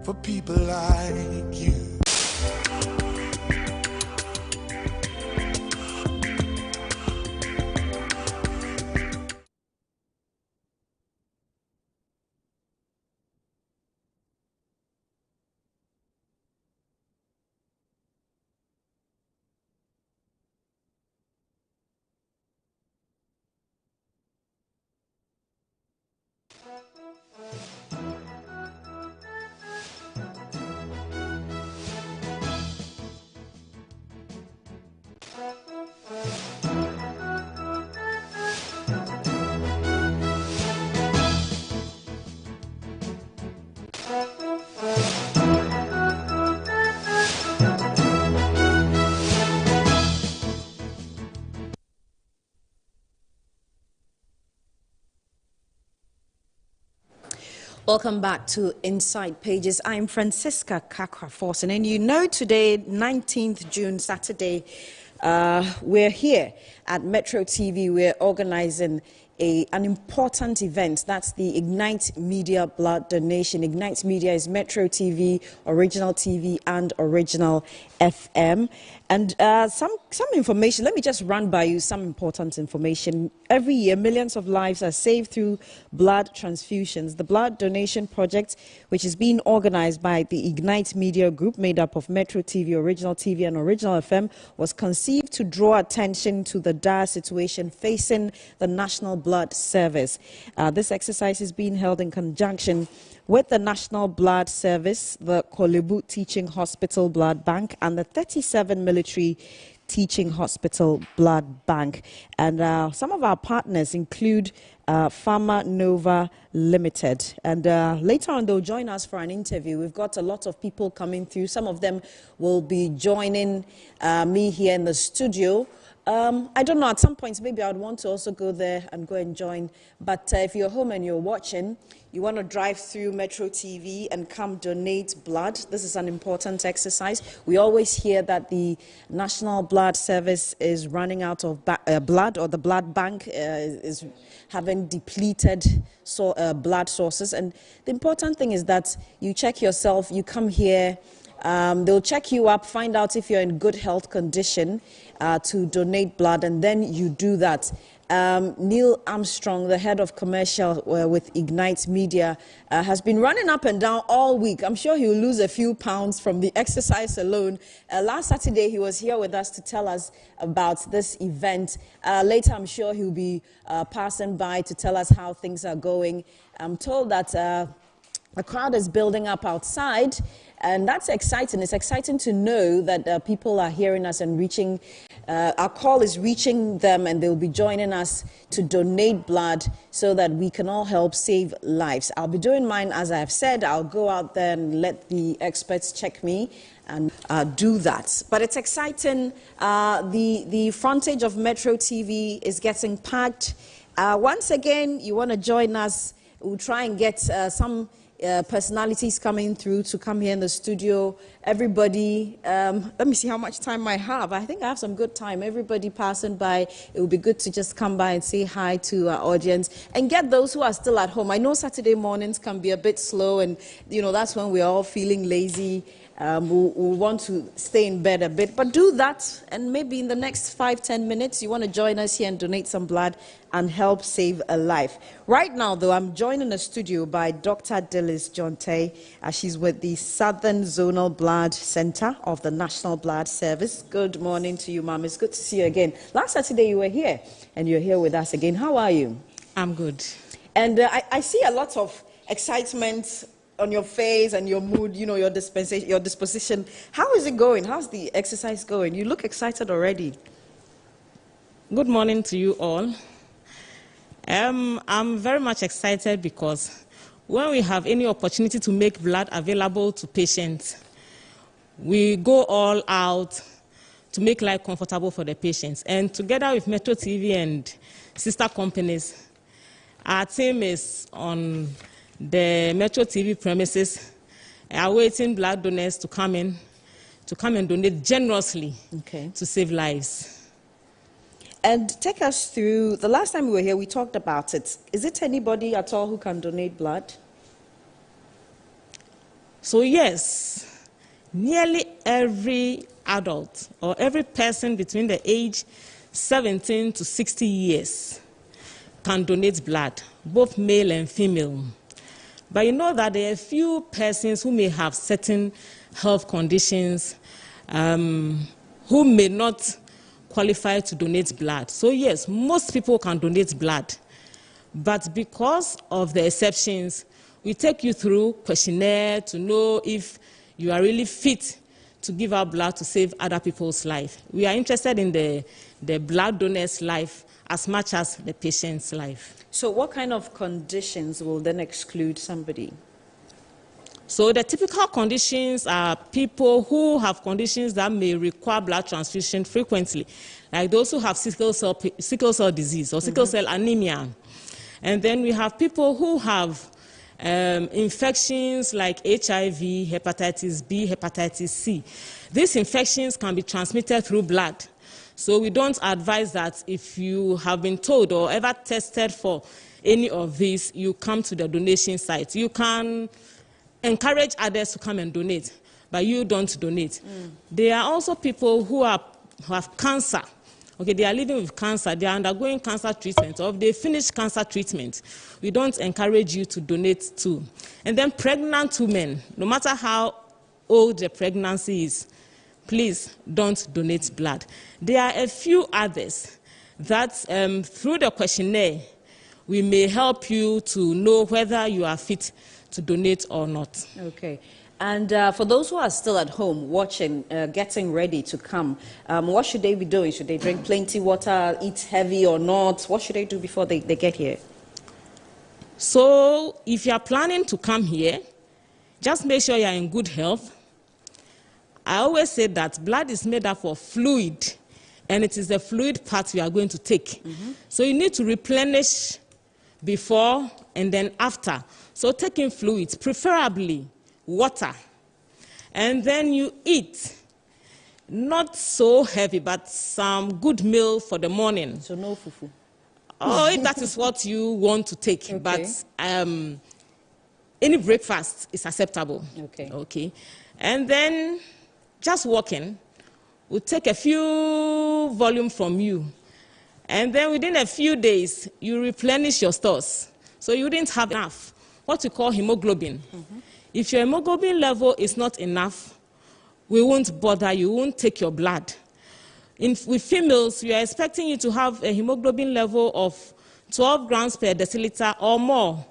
for people like you. Welcome back to Inside Pages. I'm Francisca Kakra-Forson, and you know today, 19th June, Saturday, we're here at Metro TV. We're organizing an important event. That's the Ignite Media Blood Donation. Ignite Media is Metro TV, Original TV, and Original FM. And some information, let me just run by you some important information. Every year, millions of lives are saved through blood transfusions. The Blood Donation Project, which is being organized by the Ignite Media Group, made up of Metro TV, Original TV, and Original FM, was conceived to draw attention to the dire situation facing the National Blood Service. This exercise is being held in conjunction with the National Blood Service, the Kolebu Teaching Hospital Blood Bank, and the 37 Military Teaching Hospital Blood Bank. And some of our partners include Pharma Nova Limited. And later on, they'll join us for an interview. We've got a lot of people coming through. Some of them will be joining me here in the studio. I don't know, at some point, maybe I'd want to also go there and go and join. But if you're home and you're watching, you want to drive through Metro TV and come donate blood. This is an important exercise. We always hear that the National Blood Service is running out of blood, or the blood bank is having depleted blood sources. And the important thing is that you check yourself, you come here, they'll check you up, find out if you're in good health condition to donate blood, and then you do that. Neil Armstrong, the head of commercial with Ignite Media, has been running up and down all week. I'm sure he'll lose a few pounds from the exercise alone. Last Saturday, he was here with us to tell us about this event. Later, I'm sure he'll be passing by to tell us how things are going. I'm told that a crowd is building up outside, and that's exciting. It's exciting to know that people are hearing us and reaching. Our call is reaching them, and they'll be joining us to donate blood so that we can all help save lives. I'll be doing mine, as I've said. I'll go out there and let the experts check me and do that. But it's exciting. The frontage of Metro TV is getting packed. Once again, you want to join us, we'll try and get some personalities coming through to come here in the studio. Everybody, let me see how much time I have. I think I have some good time. Everybody passing by, it would be good to just come by and say hi to our audience and get those who are still at home. I know Saturday mornings can be a bit slow, and that's when we're all feeling lazy. We'll want to stay in bed a bit, but do that, and maybe in the next 5-10 minutes you want to join us here and donate some blood and help save a life. Right now, though, I'm joined in the studio by Dr. Dilys Jonte. She's with the Southern Zonal Blood Center of the National Blood Service. Good morning to you, ma'am. It's good to see you again. Last Saturday you were here, and you're here with us again. How are you? I'm good. And I see a lot of excitement on your face and your mood, your disposition. How is it going? How's the exercise going? You look excited already. Good morning to you all. I'm very much excited because when we have any opportunity to make blood available to patients, we go all out to make life comfortable for the patients. And together with Metro TV and sister companies, our team is on the Metro TV premises, awaiting blood donors to come in, and donate generously to save lives. And take us through, the last time we were here, we talked about it. Is it anybody at all who can donate blood? So yes, nearly every adult or every person between the age 17 to 60 years can donate blood, both male and female. But you know that there are a few persons who may have certain health conditions who may not qualify to donate blood. So yes, most people can donate blood. But because of the exceptions, we take you through questionnaire to know if you are really fit to give out blood to save other people's life. We are interested in the blood donor's life as much as the patient's life. So what kind of conditions will then exclude somebody? So the typical conditions are people who have conditions that may require blood transfusion frequently, like those who have sickle cell disease or sickle cell anemia. And then we have people who have infections like HIV, hepatitis B, hepatitis C. These infections can be transmitted through blood. So we don't advise that if you have been told or ever tested for any of these, you come to the donation site. You can encourage others to come and donate, but you don't donate. There are also people who have cancer. Okay, they are living with cancer, they are undergoing cancer treatment, or if they finish cancer treatment, we don't encourage you to donate too. And then pregnant women, no matter how old the pregnancy is, please don't donate blood. There are a few others that through the questionnaire, we may help you to know whether you are fit to donate or not. Okay. And for those who are still at home watching, getting ready to come, what should they be doing? Should they drink plenty water, eat heavy or not? What should they do before they get here? So if you are planning to come here, just make sure you are in good health. I always say that blood is made up of fluid, and it is the fluid part we are going to take. So you need to replenish before and then after. So taking fluids, preferably water, and then you eat not so heavy, but some good meal for the morning. So no fufu. Oh, if that is what you want to take, okay. But any breakfast is acceptable. Okay. And then just walking will take a few volume from you, and then within a few days you replenish your stores. So you didn't have enough, what we call hemoglobin. If your hemoglobin level is not enough, we won't bother you, won't take your blood. With females, we are expecting you to have a hemoglobin level of 12 grams per deciliter or more.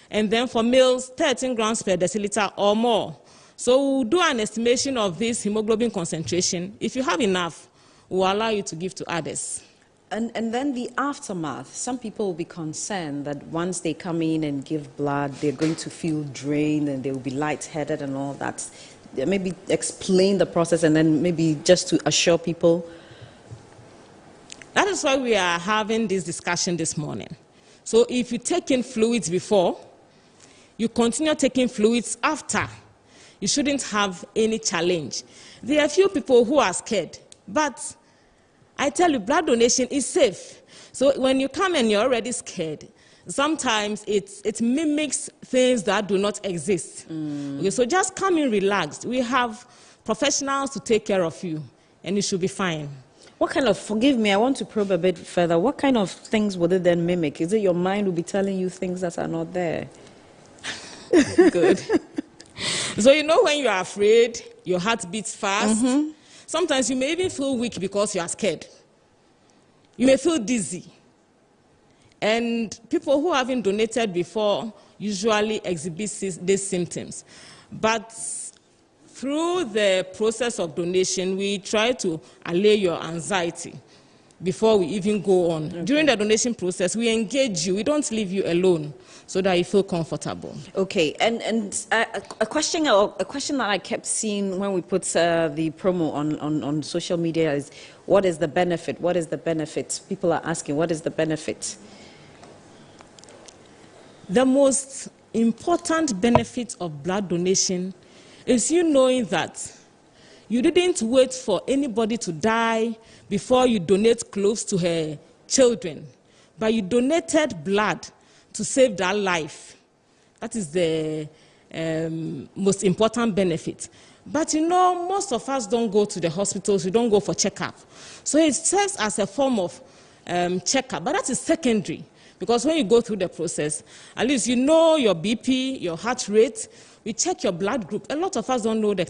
And then for males, 13 grams per deciliter or more. So we'll do an estimation of this hemoglobin concentration. If you have enough, we'll allow you to give to others. And then the aftermath. Some people will be concerned that once they come in and give blood, they're going to feel drained and they will be lightheaded and all that. Maybe explain the process and then maybe just to assure people. That is why we are having this discussion this morning. So if you take in fluids before, you continue taking fluids after, you shouldn't have any challenge. There are a few people who are scared, but I tell you, blood donation is safe. So when you come and you're already scared, sometimes it mimics things that do not exist. Okay, so just come in relaxed. We have professionals to take care of you, and you should be fine. What kind of, forgive me, I want to probe a bit further. What kind of things would it then mimic? Is it your mind will be telling you things that are not there? Good. So you know when you are afraid, your heart beats fast. Sometimes you may even feel weak because you are scared. You may feel dizzy. And people who haven't donated before usually exhibit these symptoms. But through the process of donation, we try to allay your anxiety before we even go on. Okay. During the donation process, we engage you. We don't leave you alone so that you feel comfortable. Okay, and a question that I kept seeing when we put the promo on social media is, what is the benefit? What is the benefit? People are asking, what is the benefit? The most important benefit of blood donation is you knowing that you didn't wait for anybody to die before you donate clothes to her children, but you donated blood to save that life. That is the most important benefit. But you know, most of us don't go to the hospitals, we don't go for checkup. So it serves as a form of checkup, but that is secondary. Because when you go through the process, at least you know your BP, your heart rate. We check your blood group. A lot of us don't know the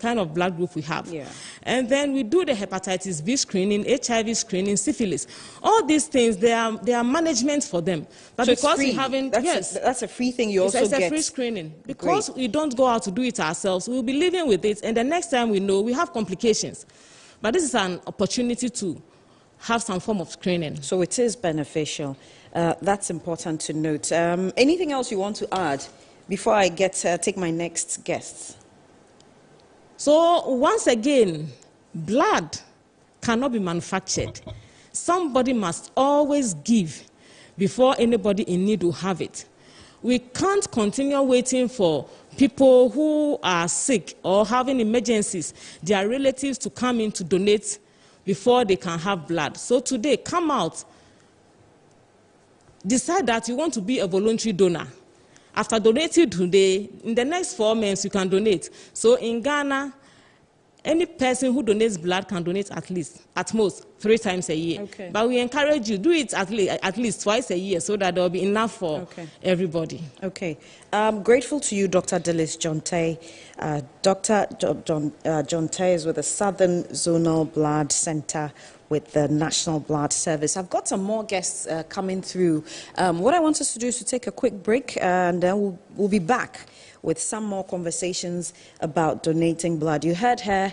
kind of blood group we have. Yeah. And then we do the hepatitis B screening, HIV screening, syphilis. All these things, they are management for them. But so because we haven't, that's a free thing you also get. It's a free screening. Because we don't go out to do it ourselves, we'll be living with it, and the next time we know, we have complications. But this is an opportunity to have some form of screening. So it is beneficial. That's important to note. Anything else you want to add before I take my next guest? So once again, blood cannot be manufactured. Somebody must always give before anybody in need will have it. We can't continue waiting for people who are sick or having emergencies, their relatives to come in to donate before they can have blood. So today, come out. Decide that you want to be a voluntary donor. After donating today, in the next 4 months, you can donate. So in Ghana, any person who donates blood can donate at most 3 times a year. Okay. But we encourage you, do it at least twice a year so that there will be enough for everybody. Okay. I'm grateful to you, Dr. Dillis Jonte. Dr. Jonte is with the Southern Zonal Blood Center with the National Blood Service. I've got some more guests coming through. What I want us to do is to take a quick break, and then we'll be back with some more conversations about donating blood. You heard her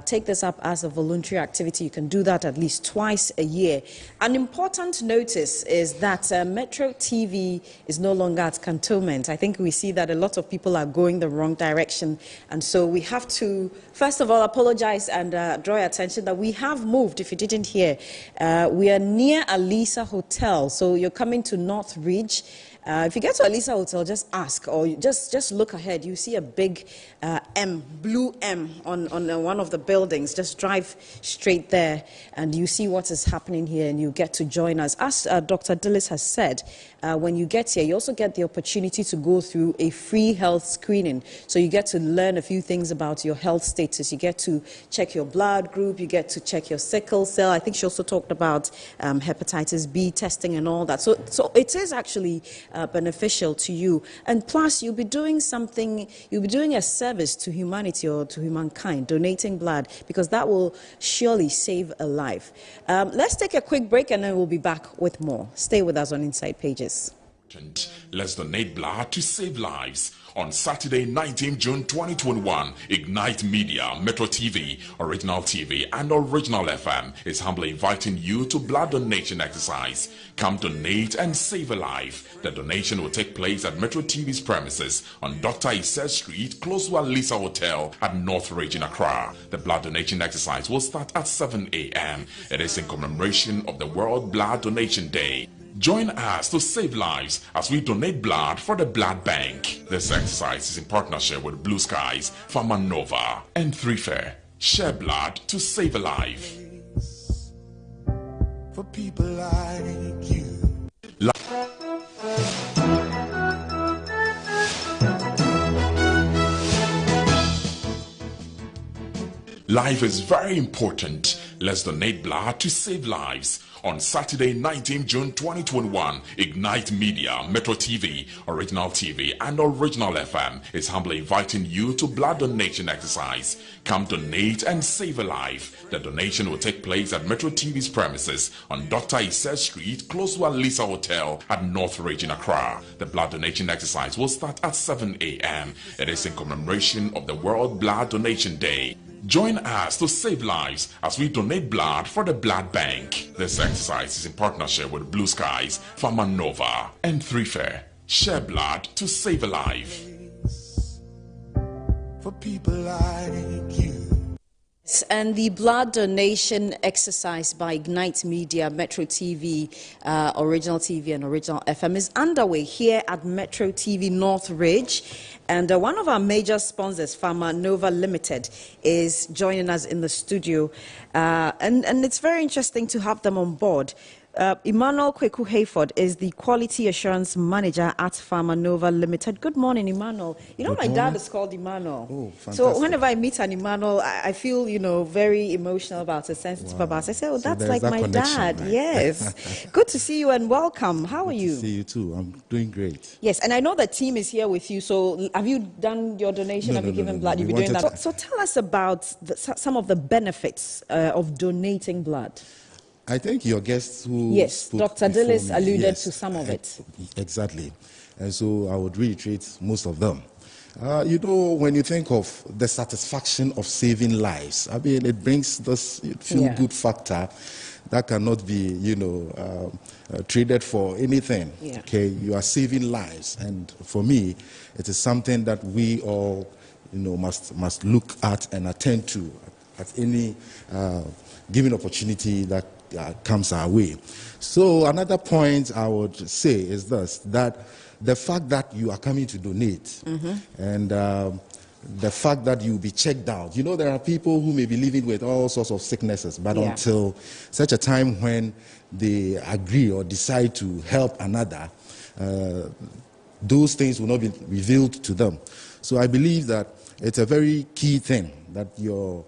take this up as a voluntary activity. You can do that at least twice a year. An important notice is that Metro TV is no longer at cantonment. I think we see that a lot of people are going the wrong direction. And so we have to, first of all, apologize and draw your attention that we have moved, if you didn't hear. We are near Alisa Hotel. So you're coming to North Ridge. If you get to Alisa Hotel, just ask, or just look ahead. You see a big blue M on one of the buildings. Just drive straight there, and you see what is happening here, and you get to join us. As Dr. Dillis has said, when you get here, you also get the opportunity to go through a free health screening. So you get to learn a few things about your health status. You get to check your blood group. You get to check your sickle cell. I think she also talked about hepatitis B testing and all that. So it is actually beneficial to you. And plus, you'll be doing a service to humanity or to humankind, donating blood, because that will surely save a life. Let's take a quick break, and then we'll be back with more. Stay with us on Inside Pages. Let's donate blood to save lives. On Saturday, 19 June 2021, Ignite Media, Metro TV, Original TV, and Original FM is humbly inviting you to blood donation exercise. Come donate and save a life. The donation will take place at Metro TV's premises on Dr. Issa Street, close to Alisa Hotel at North Ridge in Accra. The blood donation exercise will start at 7 a.m. It is in commemoration of the World Blood Donation Day. Join us to save lives as we donate blood for the Blood Bank. This exercise is in partnership with Blue Skies, Pharma Nova, and 3Fair. Share blood to save a life. For people like you. Life is very important. Let's donate blood to save lives. On Saturday, 19 June 2021, Ignite Media, Metro TV, Original TV, and Original FM is humbly inviting you to blood donation exercise. Come donate and save a life. The donation will take place at Metro TV's premises on Dr. Issa Street, close to Alisa Hotel at North Ridge in Accra. The blood donation exercise will start at 7 a.m. It is in commemoration of the World Blood Donation Day. Join us to save lives as we donate blood for the Blood Bank. This exercise is in partnership with Blue Skies, Pharma Nova, and 3Fair. Share blood to save a life. For people like you. And the blood donation exercise by Ignite Media, Metro TV, Original TV and Original FM is underway here at Metro TV North Ridge. And one of our major sponsors, Pharma Nova Limited, is joining us in the studio. And it's very interesting to have them on board. Emmanuel Kweku Hayford is the Quality Assurance Manager at Pharma Nova Limited. Good morning, Emmanuel. You know, my dad is called Emmanuel. Oh, fantastic. So whenever I meet an Emmanuel, I feel, you know, very emotional about it, sensitive about it. I say, oh, that's like my dad. Right? Yes. Good to see you and welcome. How are you? Good to see you too. I'm doing great. Yes, and I know the team is here with you. So have you done your donation? Have you given blood? You'll be doing that. So tell us about some of the benefits of donating blood. I think your guests who yes, Dr. Dillis alluded to some of it. Exactly. And so I would reiterate most of them. You know, when you think of the satisfaction of saving lives, I mean, it brings this feel-good factor that cannot be, you know, traded for anything. Yeah. Okay, you are saving lives. And for me, it is something that we all, you know, must look at and attend to at any given opportunity that comes our way. So another point I would say is this, that the fact that you are coming to donate and the fact that you'll be checked out. You know, there are people who may be living with all sorts of sicknesses, but until such a time when they agree or decide to help another, those things will not be revealed to them. So I believe that it's a very key thing that you're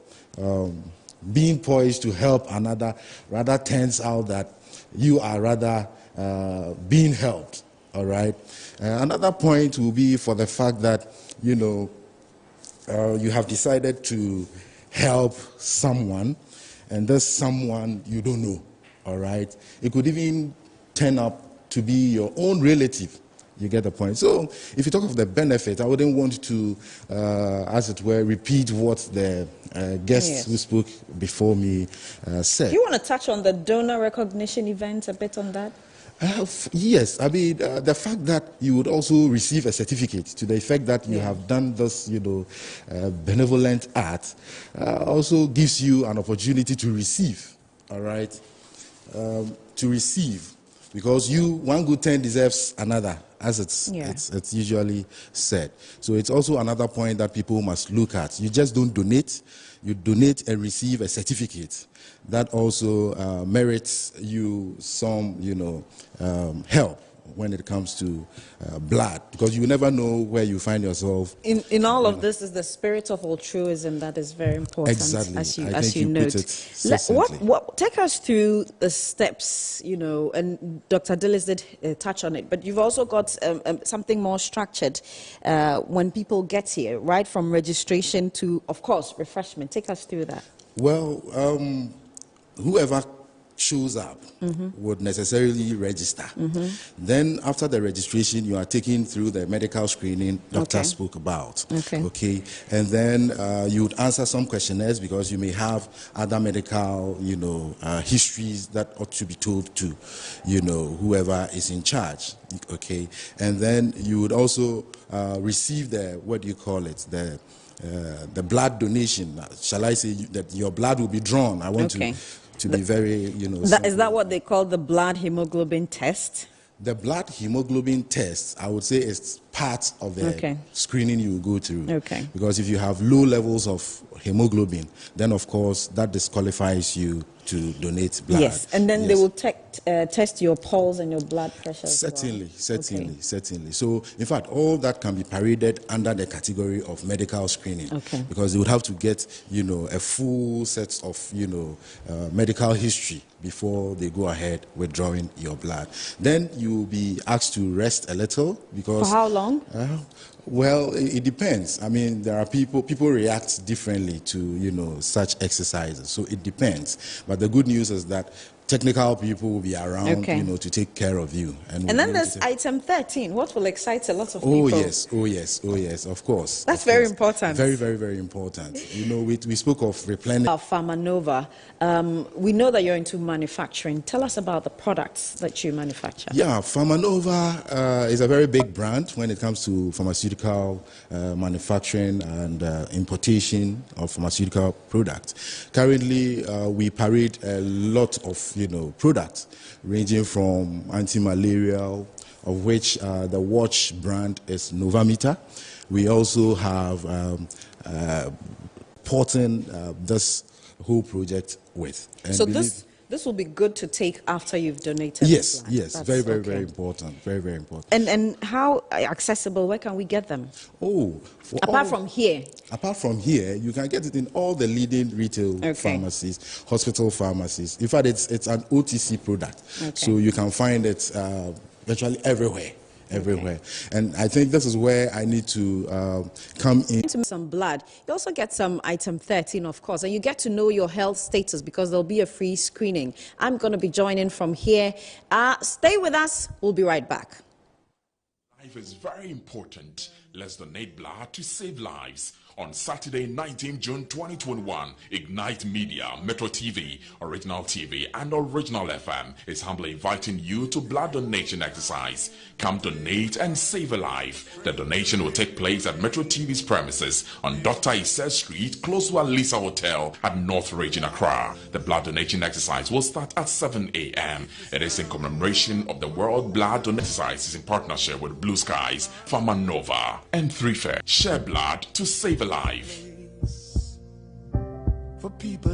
being poised to help another rather turns out that you are rather being helped, all right? Another point will be for the fact that, you know, you have decided to help someone, and this someone you don't know, all right? It could even turn up to be your own relative. You get the point. So if you talk of the benefit, I wouldn't want to, as it were, repeat what the guests who spoke before me said. Do you want to touch on the donor recognition event a bit on that? Yes. I mean, the fact that you would also receive a certificate to the effect that you have done this, you know, benevolent act also gives you an opportunity to receive, all right? To receive. Because one good turn deserves another, as it's usually said. So it's also another point that people must look at. You just don't donate. You donate and receive a certificate. That also merits you some, you know, help when it comes to blood, because you never know where you find yourself. In all of this is the spirit of altruism that is very important. Exactly. As you note. Take us through the steps, you know, and Dr. Dillis did touch on it, but you've also got something more structured when people get here, right, from registration to, of course, refreshment. Take us through that. Well, whoever shows up would necessarily register. Then after the registration, you are taken through the medical screening doctor spoke about. Okay. And then you would answer some questionnaires because you may have other medical, you know, histories that ought to be told to, you know, whoever is in charge. Okay. And then you would also receive the, what do you call it, the blood donation. Shall I say that your blood will be drawn? I want to be very, you know... Is that what they call the blood hemoglobin test? The blood hemoglobin test, I would say, is part of the screening you will go through. Because if you have low levels of hemoglobin, then, of course, that disqualifies you to donate blood. Yes, and then they will test your pulse and your blood pressure. Certainly. So, in fact, all that can be paraded under the category of medical screening, because they would have to get, you know, a full set of, you know, medical history before they go ahead with drawing your blood. Then you will be asked to rest a little because... For how long? Well, it depends. I mean, there are people react differently to, you know, such exercises. So it depends. But the good news is that technical people will be around, Okay. you know, to take care of you. And then there's item 13. What will excite a lot of people? Oh yes, of course. That's very important. Very, very, very important. You know, we spoke of replenishing. Pharmanova, we know that you're into manufacturing. Tell us about the products that you manufacture. Yeah, Pharmanova is a very big brand when it comes to pharmaceutical manufacturing and importation of pharmaceutical products. Currently, we parade a lot of, you know, products ranging from anti-malarial, of which the watch brand is Novamita. We also have porting this whole project with. And So this will be good to take after you've donated. Yes, the blood. yes, That's very, very, okay. very important. Very, very important. And how accessible? Where can we get them? Oh, Apart from here. Apart from here, you can get it in all the leading retail pharmacies, hospital pharmacies. In fact, it's an OTC product, so you can find it virtually everywhere. And I think this is where I need to come in. Some blood. You also get some item 13, of course, and you get to know your health status because there'll be a free screening. I'm going to be joining from here. Stay with us. We'll be right back. Life is very important. Let's donate blood to save lives. On Saturday, 19 June 2021, Ignite Media, Metro TV, Original TV, and Original FM is humbly inviting you to blood donation exercise. Come donate and save a life. The donation will take place at Metro TV's premises on Dr. Issa Street, close to Alisa Hotel at North Ridge in Accra. The blood donation exercise will start at 7 a.m. It is in commemoration of the World Blood Donation Exercise in partnership with Blue Skies, Pharmanova, and 3Fair. Share blood to save a life. For people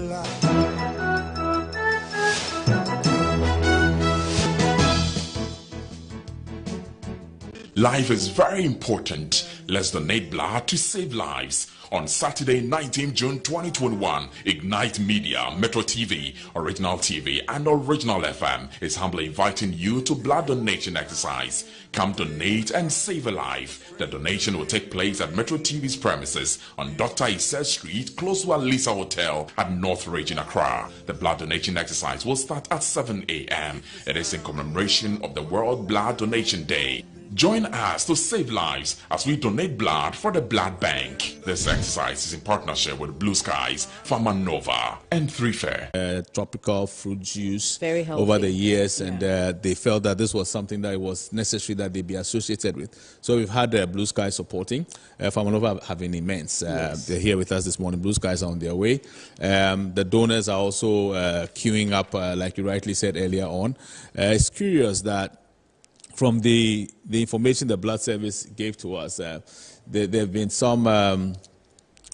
Life is very important. Let's donate blood to save lives. On Saturday, 19 June 2021, Ignite Media, Metro TV, Original TV, and Original FM is humbly inviting you to blood donation exercise. Come donate and save a life. The donation will take place at Metro TV's premises on Dr. Issa Street, close to Alisa Hotel at North Ridge in Accra. The blood donation exercise will start at 7 a.m. It is in commemoration of the World Blood Donation Day. Join us to save lives as we donate blood for the blood bank. This exercise is in partnership with Blue Skies, Pharmanova, and 3Fair. Tropical fruit juice Very healthy. over the years, and they felt that this was something that was necessary that they be associated with. So we've had Blue Skies supporting. Pharmanova have been immense. They're here with us this morning. Blue Skies are on their way. The donors are also queuing up, like you rightly said earlier on. It's curious that from the information the blood service gave to us, there have been some,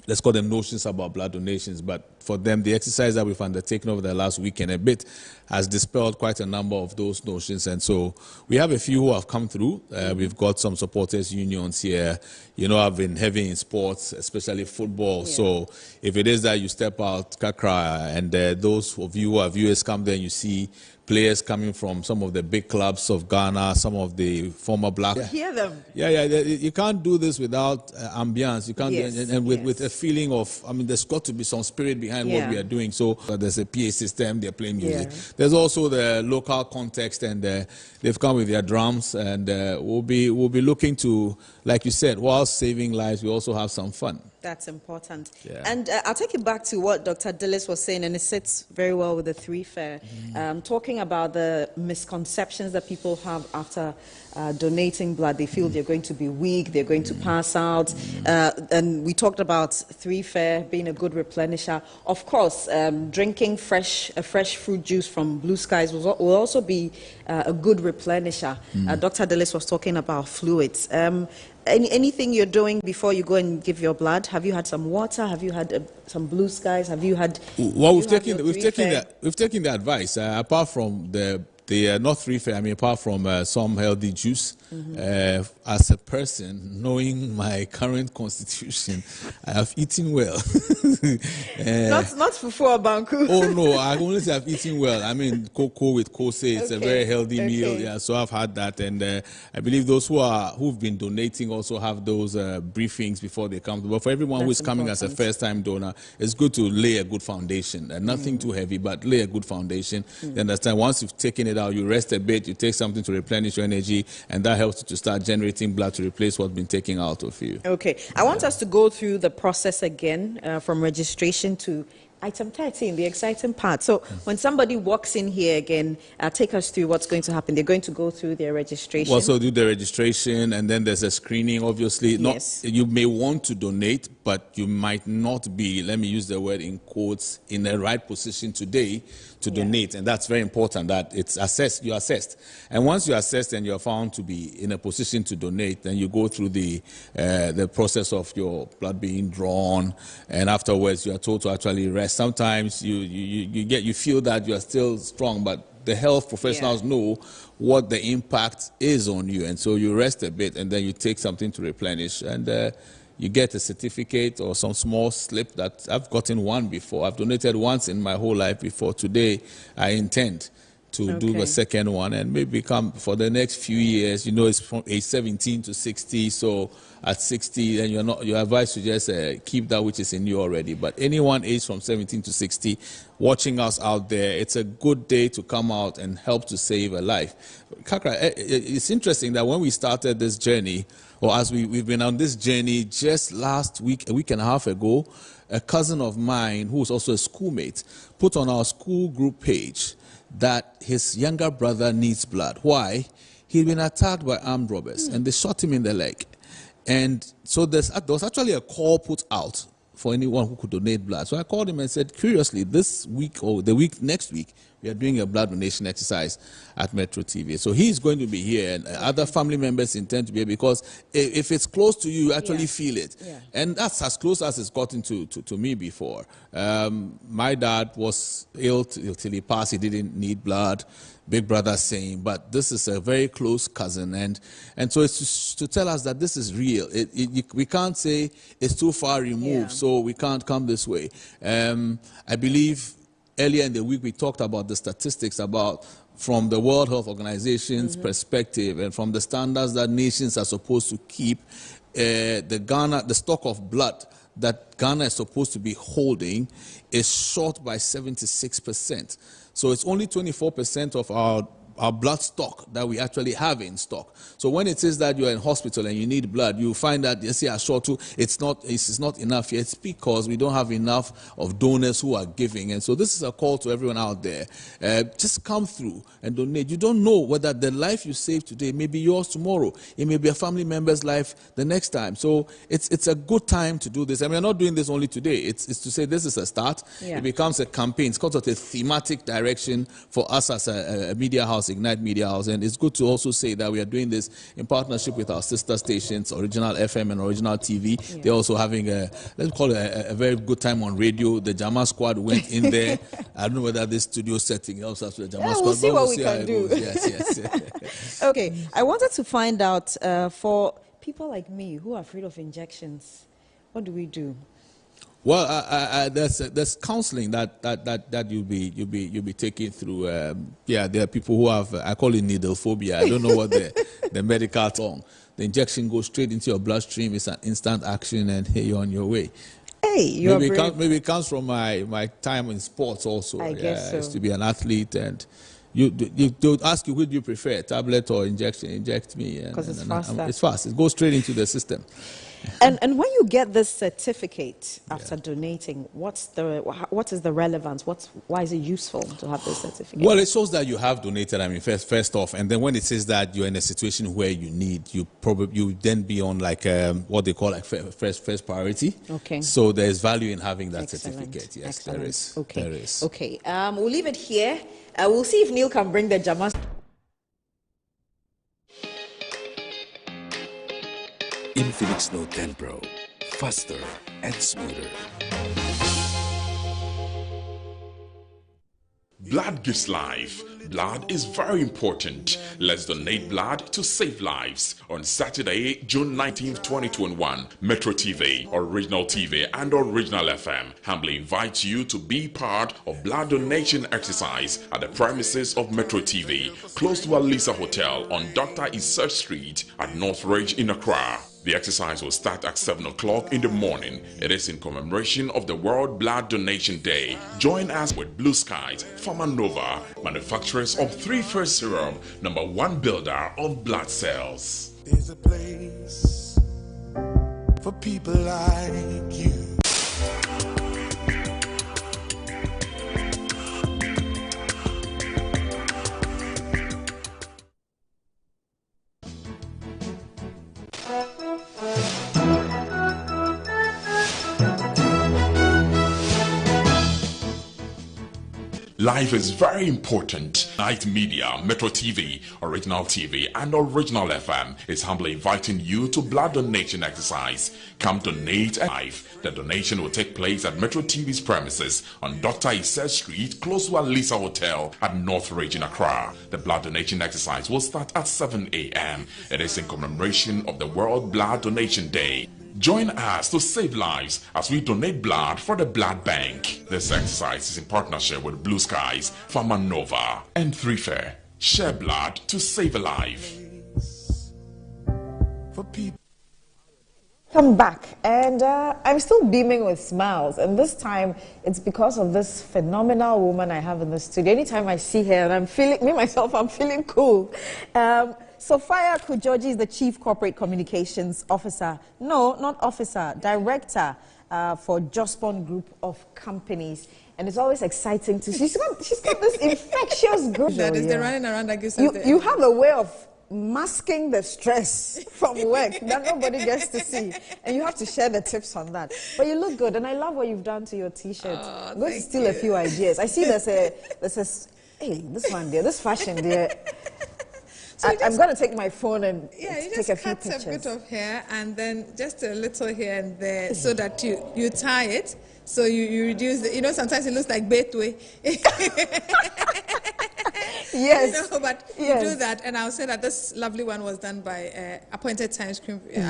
let's call them notions about blood donations, but for them, the exercise that we've undertaken over the last week and a bit has dispelled quite a number of those notions. And so we have a few who have come through. We've got some supporters unions here. You know, I've been heavy in sports, especially football. So if it is that you step out Kakra and those of you who are viewers come there and you see players coming from some of the big clubs of Ghana, some of the former black. Hear them. You can't do this without ambience. You can't, Yes, and with a feeling of, I mean, there's got to be some spirit behind what we are doing. So there's a PA system, they're playing music. There's also the local context, and they've come with their drums, and we'll be looking to, like you said, while saving lives, we also have some fun. That's important. And I'll take you back to what Dr. Dillis was saying, and it sits very well with the 3Fair, talking about the misconceptions that people have after donating blood. They feel they're going to be weak, they're going to pass out. And we talked about 3Fair being a good replenisher. Of course, drinking fresh fruit juice from Blue Skies will also be a good replenisher. Dr. Dillis was talking about fluids. Anything you're doing before you go and give your blood? Have you had some water? Have you had some Blue Skies? Have you had? Well, we've taken the advice. Apart from the they are not free fare. I mean, apart from some healthy juice, as a person, knowing my current constitution, I have eaten well. Not fufu or banku. Oh no, I only say I've eaten well. I mean, cocoa with kose, it's a very healthy meal. Yeah, so I've had that, and I believe those who've been donating also have those briefings before they come. But for everyone who is coming as a first-time donor, it's good to lay a good foundation. Nothing too heavy, but lay a good foundation. You understand? Once you've taken it out, you rest a bit, you take something to replenish your energy, and that helps you to start generating blood to replace what's been taken out of you. Okay. I want us to go through the process again from registration to item 13, the exciting part. So when somebody walks in here again, take us through what's going to happen. They're going to go through their registration. Well, so do the registration, and then there's a screening, obviously. Yes. You may want to donate, but you might not be, let me use the word in quotes, in the right position today to donate. And that's very important, that it's assessed, you're assessed. And once you're assessed and you're found to be in a position to donate, then you go through the process of your blood being drawn, and afterwards you are told to actually rest. Sometimes you feel that you are still strong, but the health professionals know what the impact is on you, and so you rest a bit, and then you take something to replenish, and you get a certificate or some small slip. That I've gotten one before. I've donated once in my whole life before. Today, I intend to do a second one, and maybe come for the next few years. You know, it's from age 17 to 60. So at 60, then you're advised to just keep that which is in you already. But anyone aged from 17 to 60, watching us out there, it's a good day to come out and help to save a life. Kakra, it's interesting that when we started this journey, or as we've been on this journey, just last week, a week and a half ago, a cousin of mine, who is also a schoolmate, put on our school group page that his younger brother needs blood. Why? He'd been attacked by armed robbers, and they shot him in the leg. And so there was actually a call put out for anyone who could donate blood. So I called him and said, curiously, this week or the week next week, we are doing a blood donation exercise at Metro TV. So he's going to be here, and other family members intend to be here, because if it's close to you, you actually feel it. And that's as close as it's gotten to me before. My dad was ill till he passed. He didn't need blood. Big brother same, but this is a very close cousin, and so it's to tell us that this is real. We can't say it's too far removed, so we can't come this way. I believe earlier in the week we talked about the statistics about, from the World Health Organization's perspective, and from the standards that nations are supposed to keep, the stock of blood that Ghana is supposed to be holding is short by 76%. So it's only 24% of our blood stock that we actually have in stock. So when it says that you're in hospital and you need blood, you find that you see short too, it's not enough yet. It's because we don't have enough of donors who are giving. And so this is a call to everyone out there. Just come through and donate. You don't know whether the life you save today may be yours tomorrow. It may be a family member's life the next time. So it's a good time to do this. And we're not doing this only today. It's to say this is a start. It becomes a campaign. It's called a thematic direction for us as a media house, Ignite Media House, and it's good to also say that we are doing this in partnership with our sister stations, Original FM and Original TV. They're also having let's call it a very good time on radio. The Jama Squad went in there. I don't know whether this studio setting helps us with the Jama Squad. We'll see what we can do. Yes. Okay, I wanted to find out for people like me who are afraid of injections, what do we do? Well, there's counseling that you'll be taking through. There are people who have, I call it needle phobia. I don't know what the medical term. The injection goes straight into your bloodstream. It's an instant action, and hey, you're on your way. Hey, maybe it comes from my time in sports also. I guess so. I used to be an athlete, and they would ask you, which do you prefer, tablet or injection? Inject me. Because it's faster. It's fast. It goes straight into the system. And when you get this certificate after donating, what is the relevance? Why is it useful to have this certificate? Well, it shows that you have donated. I mean, first off, and then when it says that you're in a situation where you need, you then be on like what they call like first priority. Okay. So there's value in having that Excellent. certificate. Yes, Excellent. there is. Okay. There is. Okay. We'll leave it here. We'll see if Neil can bring the Jama. Infinix Note 10 Pro, faster and smoother. Blood gives life. Blood is very important. Let's donate blood to save lives. On Saturday, June 19th, 2021, Metro TV, Original TV, and Original FM humbly invite you to be part of blood donation exercise at the premises of Metro TV, close to Alisa Hotel on Dr. Isser Street at Northridge in Accra. The exercise will start at 7 o'clock in the morning. It is in commemoration of the World Blood Donation Day. Join us with Blue Skies, Pharmanova, manufacturers of 3 First Serum, #1 builder of blood cells. There's a place for people like you. Life is very important. Night Media, Metro TV, Original TV, and Original FM is humbly inviting you to blood donation exercise. Come donate a life. The donation will take place at Metro TV's premises on Dr. Isser Street, close to Alisa Hotel at Northridge in Accra. The blood donation exercise will start at 7 a.m. It is in commemoration of the World Blood Donation Day. Join us to save lives as we donate blood for the blood bank. This exercise is in partnership with Blue Skies, Pharmanova, and 3 Fair. Share blood to save a life. For people. Come back, and I'm still beaming with smiles, and this time it's because of this phenomenal woman I have in the studio. Anytime I see her, and I'm feeling cool. Sophia Kujoji is the Chief Corporate Communications Officer. No, not officer, Director for Jospon Group of Companies. And it's always exciting to see. She's got this infectious group. That is the running around that gives you have a way of masking the stress from work that nobody gets to see. And you have to share the tips on that. But you look good, and I love what you've done to your T-shirt. Oh, I'm going to steal a few ideas. I see there's a hey, this one there, this fashion there. So I'm going to take my phone and take a few pictures. A bit of hair and then just a little here and there so that you tie it. So you reduce the, sometimes it looks like Betway. Yes. But you do that, and I'll say that this lovely one was done by Appointed Time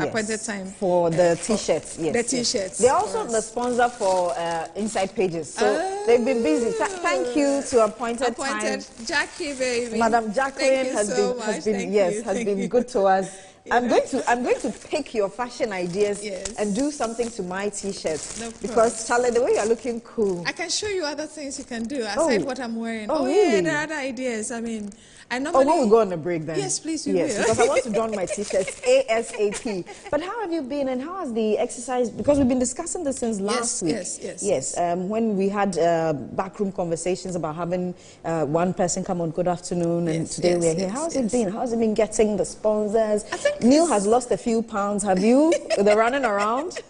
Appointed Time for the T-shirts. Yes, the T-shirts. They're also the sponsor for Inside Pages, so they've been busy. Thank you to Appointed Time. Jackie, baby. Madam Jacqueline has been good to us. I'm going to pick your fashion ideas and do something to my T-shirts. No because Charlie, the way you're looking cool. I can show you other things you can do aside what I'm wearing. Oh, really? Yeah, there are other ideas. I mean, I normally. Oh, when we go on a break then. Yes, please. You will. Because I want to don my T-shirts ASAP. But how have you been, and how has the exercise? Because we've been discussing this since last week. Yes. When we had backroom conversations about having one person come on Good Afternoon, and today we're here. How's it been? How's it been getting the sponsors? I think Neil has lost a few pounds. Have you? The running around?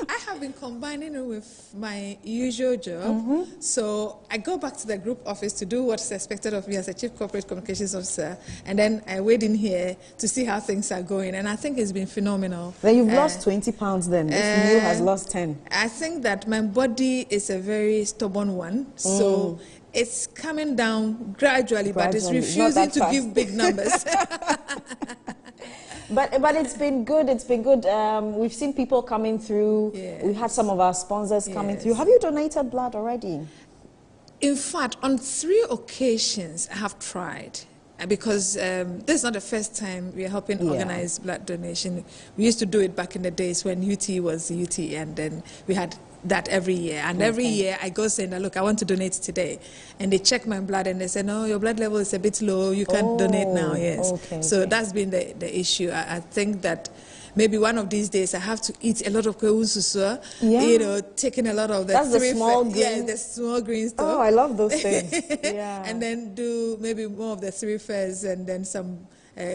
I have been combining it with my usual job. So I go back to the group office to do what's expected of me as a Chief Corporate Communications Officer, and then I wait in here to see how things are going, and I think it's been phenomenal. Then you've lost 20 pounds then. If Neil has lost 10. I think that my body is a very stubborn one, so it's coming down gradually, but it's refusing to give big numbers. But it's been good. It's been good. We've seen people coming through. We've had some of our sponsors coming through. Have you donated blood already? In fact, on 3 occasions I have tried. Because this is not the first time we are helping organize blood donation. We used to do it back in the days when UT was UT, and then we had that every year. And every year I go saying, look, I want to donate today. And they check my blood and they say, no, your blood level is a bit low. You can't donate now. So that's been the issue. I think that maybe one of these days I have to eat a lot of kewususua, taking a lot of the the small green. Yeah, the small green stuff. Oh, I love those things. And then do maybe more of the 3 Fairs and then some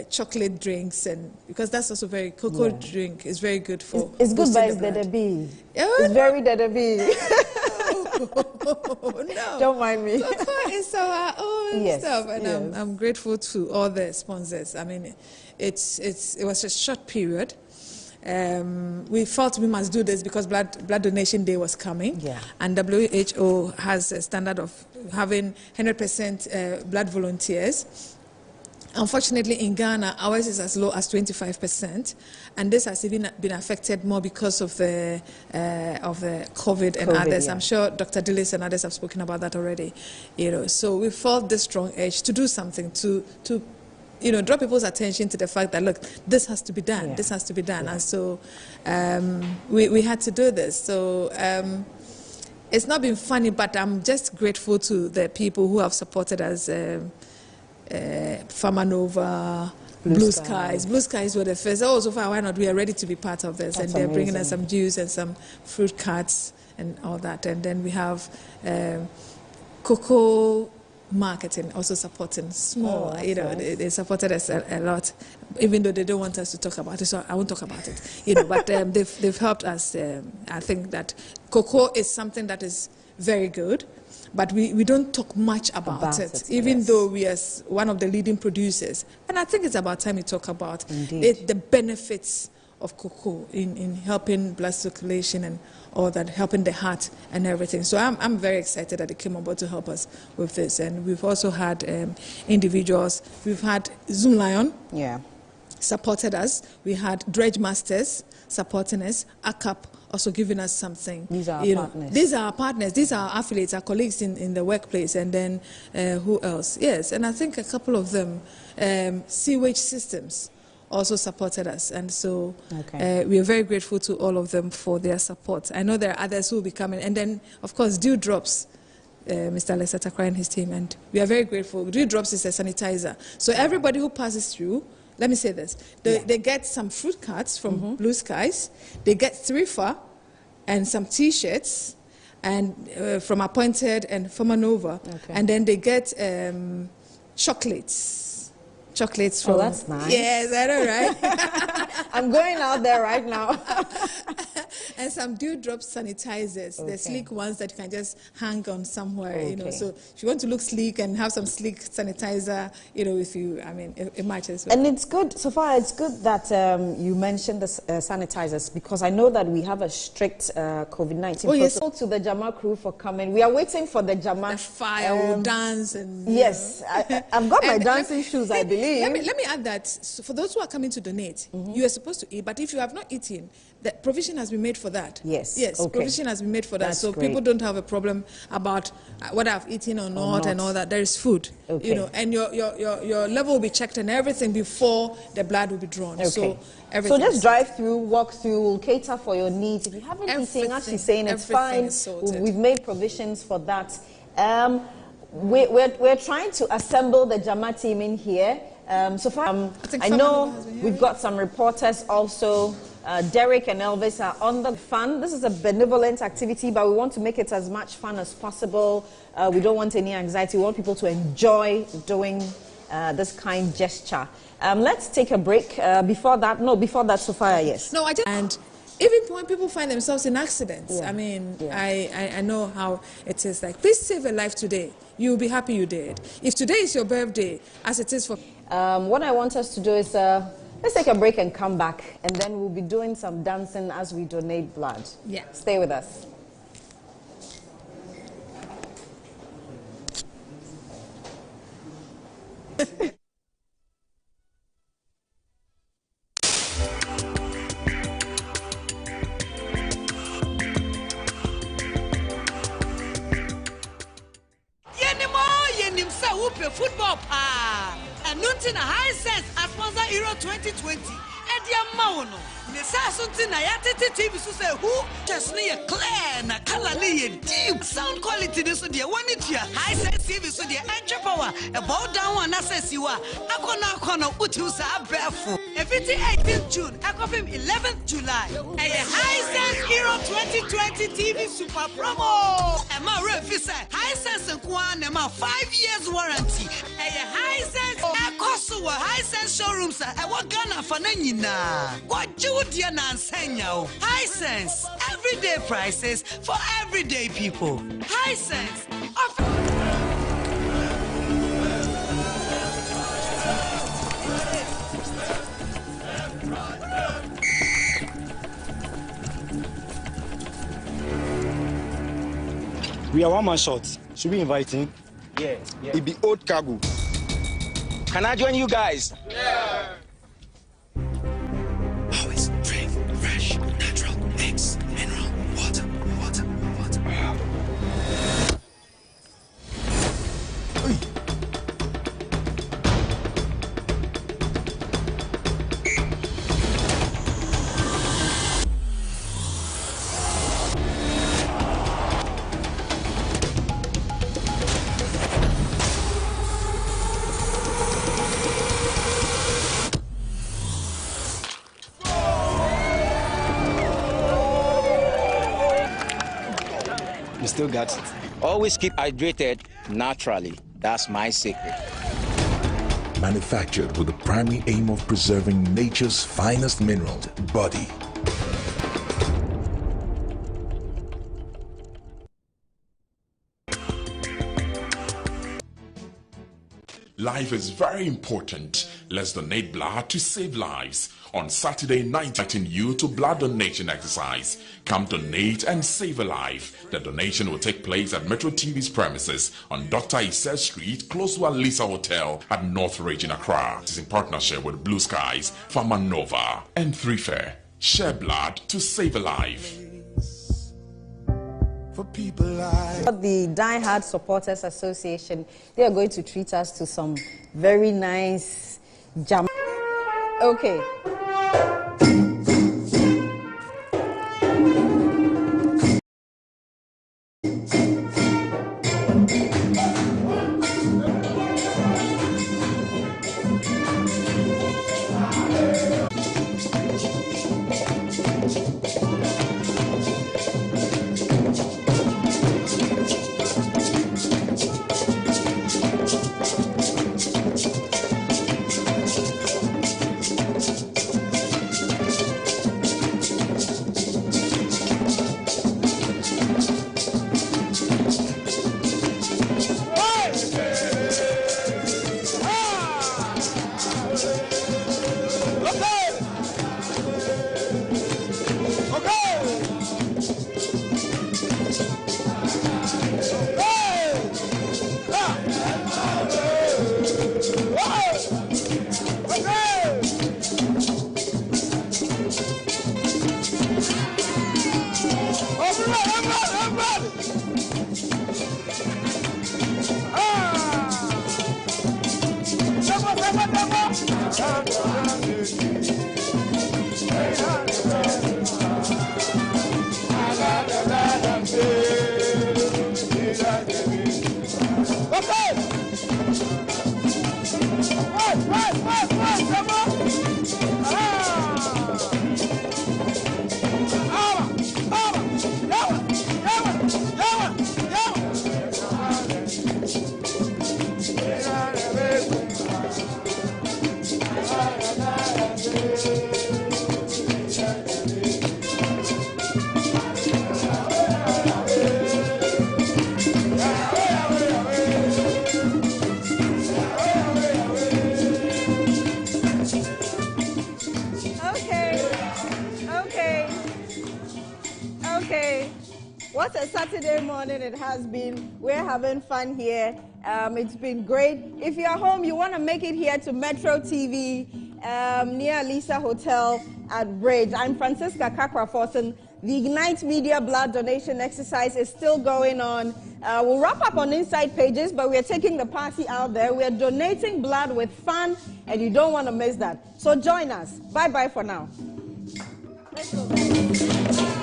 chocolate drinks, and because that's also very cocoa drink is very good for. It's good, but it's Dedebi. It's very Dedebi. No, don't mind me. Cocoa is our own stuff, and I'm grateful to all the sponsors. I mean, it was a short period. we felt we must do this because Blood Donation Day was coming. Yeah. And WHO has a standard of having 100% blood volunteers. Unfortunately, in Ghana, ours is as low as 25%, and this has even been affected more because of the COVID and others. Yeah. I'm sure Dr. Dillis and others have spoken about that already. So we felt this strong urge to do something to draw people's attention to the fact that, look, this has to be done. Yeah. This has to be done, and so we had to do this. So. It's not been funny, but I'm just grateful to the people who have supported us. Farmanova, Blue Skies. Blue Skies were the first. Oh, so far, why not? We are ready to be part of this. That's and they're bringing us amazing. some juice and some fruit carts and all that. And then we have cocoa marketing also supporting small. Nice. They supported us a lot, even though they don't want us to talk about it. So I won't talk about it. But they've helped us. I think that cocoa is something that is very good. But we don't talk much about it, even though we are one of the leading producers. And I think it's about time we talk about the benefits of cocoa in helping blood circulation and all that, helping the heart and everything. So I'm very excited that they came on board to help us with this. And we've also had individuals. We've had Zoom Lion. Yeah. Supported us. We had Dredge Masters supporting us. ACAP also giving us something. These are our partners. These are our partners. These are our affiliates, our colleagues in the workplace. And then who else? Yes, and I think a couple of them, Sewage Systems, also supported us. And so we are very grateful to all of them for their support. I know there are others who will be coming. And then, of course, Dewdrops. Mr. Alexa Takra and his team, and we are very grateful. Dewdrops is a sanitizer. So everybody who passes through, let me say this, they get some fruit carts from Blue Skies, they get Thrifa and some T-shirts and from Appointed and Farmanova, and then they get chocolates from... Oh, that's nice. Yes, I know, right? I'm going out there right now. And some Dewdrop sanitizers, the sleek ones that you can just hang on somewhere, So if you want to look sleek and have some sleek sanitizer, with you, I mean, it matches. And it's good, so far, it's good that you mentioned the sanitizers, because I know that we have a strict COVID-19 protocol. To the Jama crew for coming. We are waiting for the Jama. The fire, dance, and... Yes, I've got my dancing shoes, I believe. Let me add that for those who are coming to donate, you are supposed to eat, but if you have not eaten, the provision has been made for that. Yes. Provision has been made for that. That's so great. People don't have a problem about what I've eaten or not and all that. There is food, and your level will be checked and everything before the blood will be drawn. So just drive through, walk through, we'll cater for your needs. If you haven't eaten, as she's saying, it's fine. We've made provisions for that. We're trying to assemble the Jama team in here. So far, I know we've got some reporters also. Derek and Elvis are on the fun. This is a benevolent activity, but we want to make it as much fun as possible. We don't want any anxiety. We want people to enjoy doing this kind gesture. Let's take a break. Before that, Sophia, yes. No, and even when people find themselves in accidents, I mean, I know how it is. Like, please save a life today. You'll be happy you did. If today is your birthday, as it is for... what I want us to do is... let's take a break and come back, and then we'll be doing some dancing as we donate blood. Yeah. Stay with us. Football and nothing a high sense as sponsor Euro 2020 and the amount ne sa something na yatete TV so say who just near clear na color deep sound quality this so there one it here high sense TV so there entry power about down one access you are akona utu sa brefo 18th June akofim 11th July a high sense Euro 2020 TV super promo e ma refi say high sense kwa na ma 5 years warranty a high sense akoso wa high sense showrooms e wa Ghana for na nyina what dear Nansenya. High Sense, everyday prices for everyday people. High Sense. We are one man short. Should we invite him? Yeah. It be old cargo. Can I join you guys? Yeah. Always drink fresh, natural eggs, mineral water. Still got it. Always keep hydrated naturally. That's my secret. Manufactured with the primary aim of preserving nature's finest minerals, body. Life is very important. Let's donate blood to save lives. On Saturday night, inviting you to blood donation exercise. Come donate and save a life. The donation will take place at Metro TV's premises on Dr. Issa Street, close to Alisa Hotel at North Ridge in Accra. It is in partnership with Blue Skies, Pharma Nova, and 3Fair. Share blood to save a life. For people like the Die Hard Supporters Association, they are going to treat us to some very nice jam. Okay. What a Saturday morning it has been. We're having fun here. It's been great. If you're home, you want to make it here to Metro TV near Lisa Hotel at Bridge. I'm Francisca Kakra-Forson. The Ignite Media blood donation exercise is still going on. We'll wrap up on Inside Pages, but we're taking the party out there. We're donating blood with fun, and you don't want to miss that. So join us. Bye-bye for now. Let's go.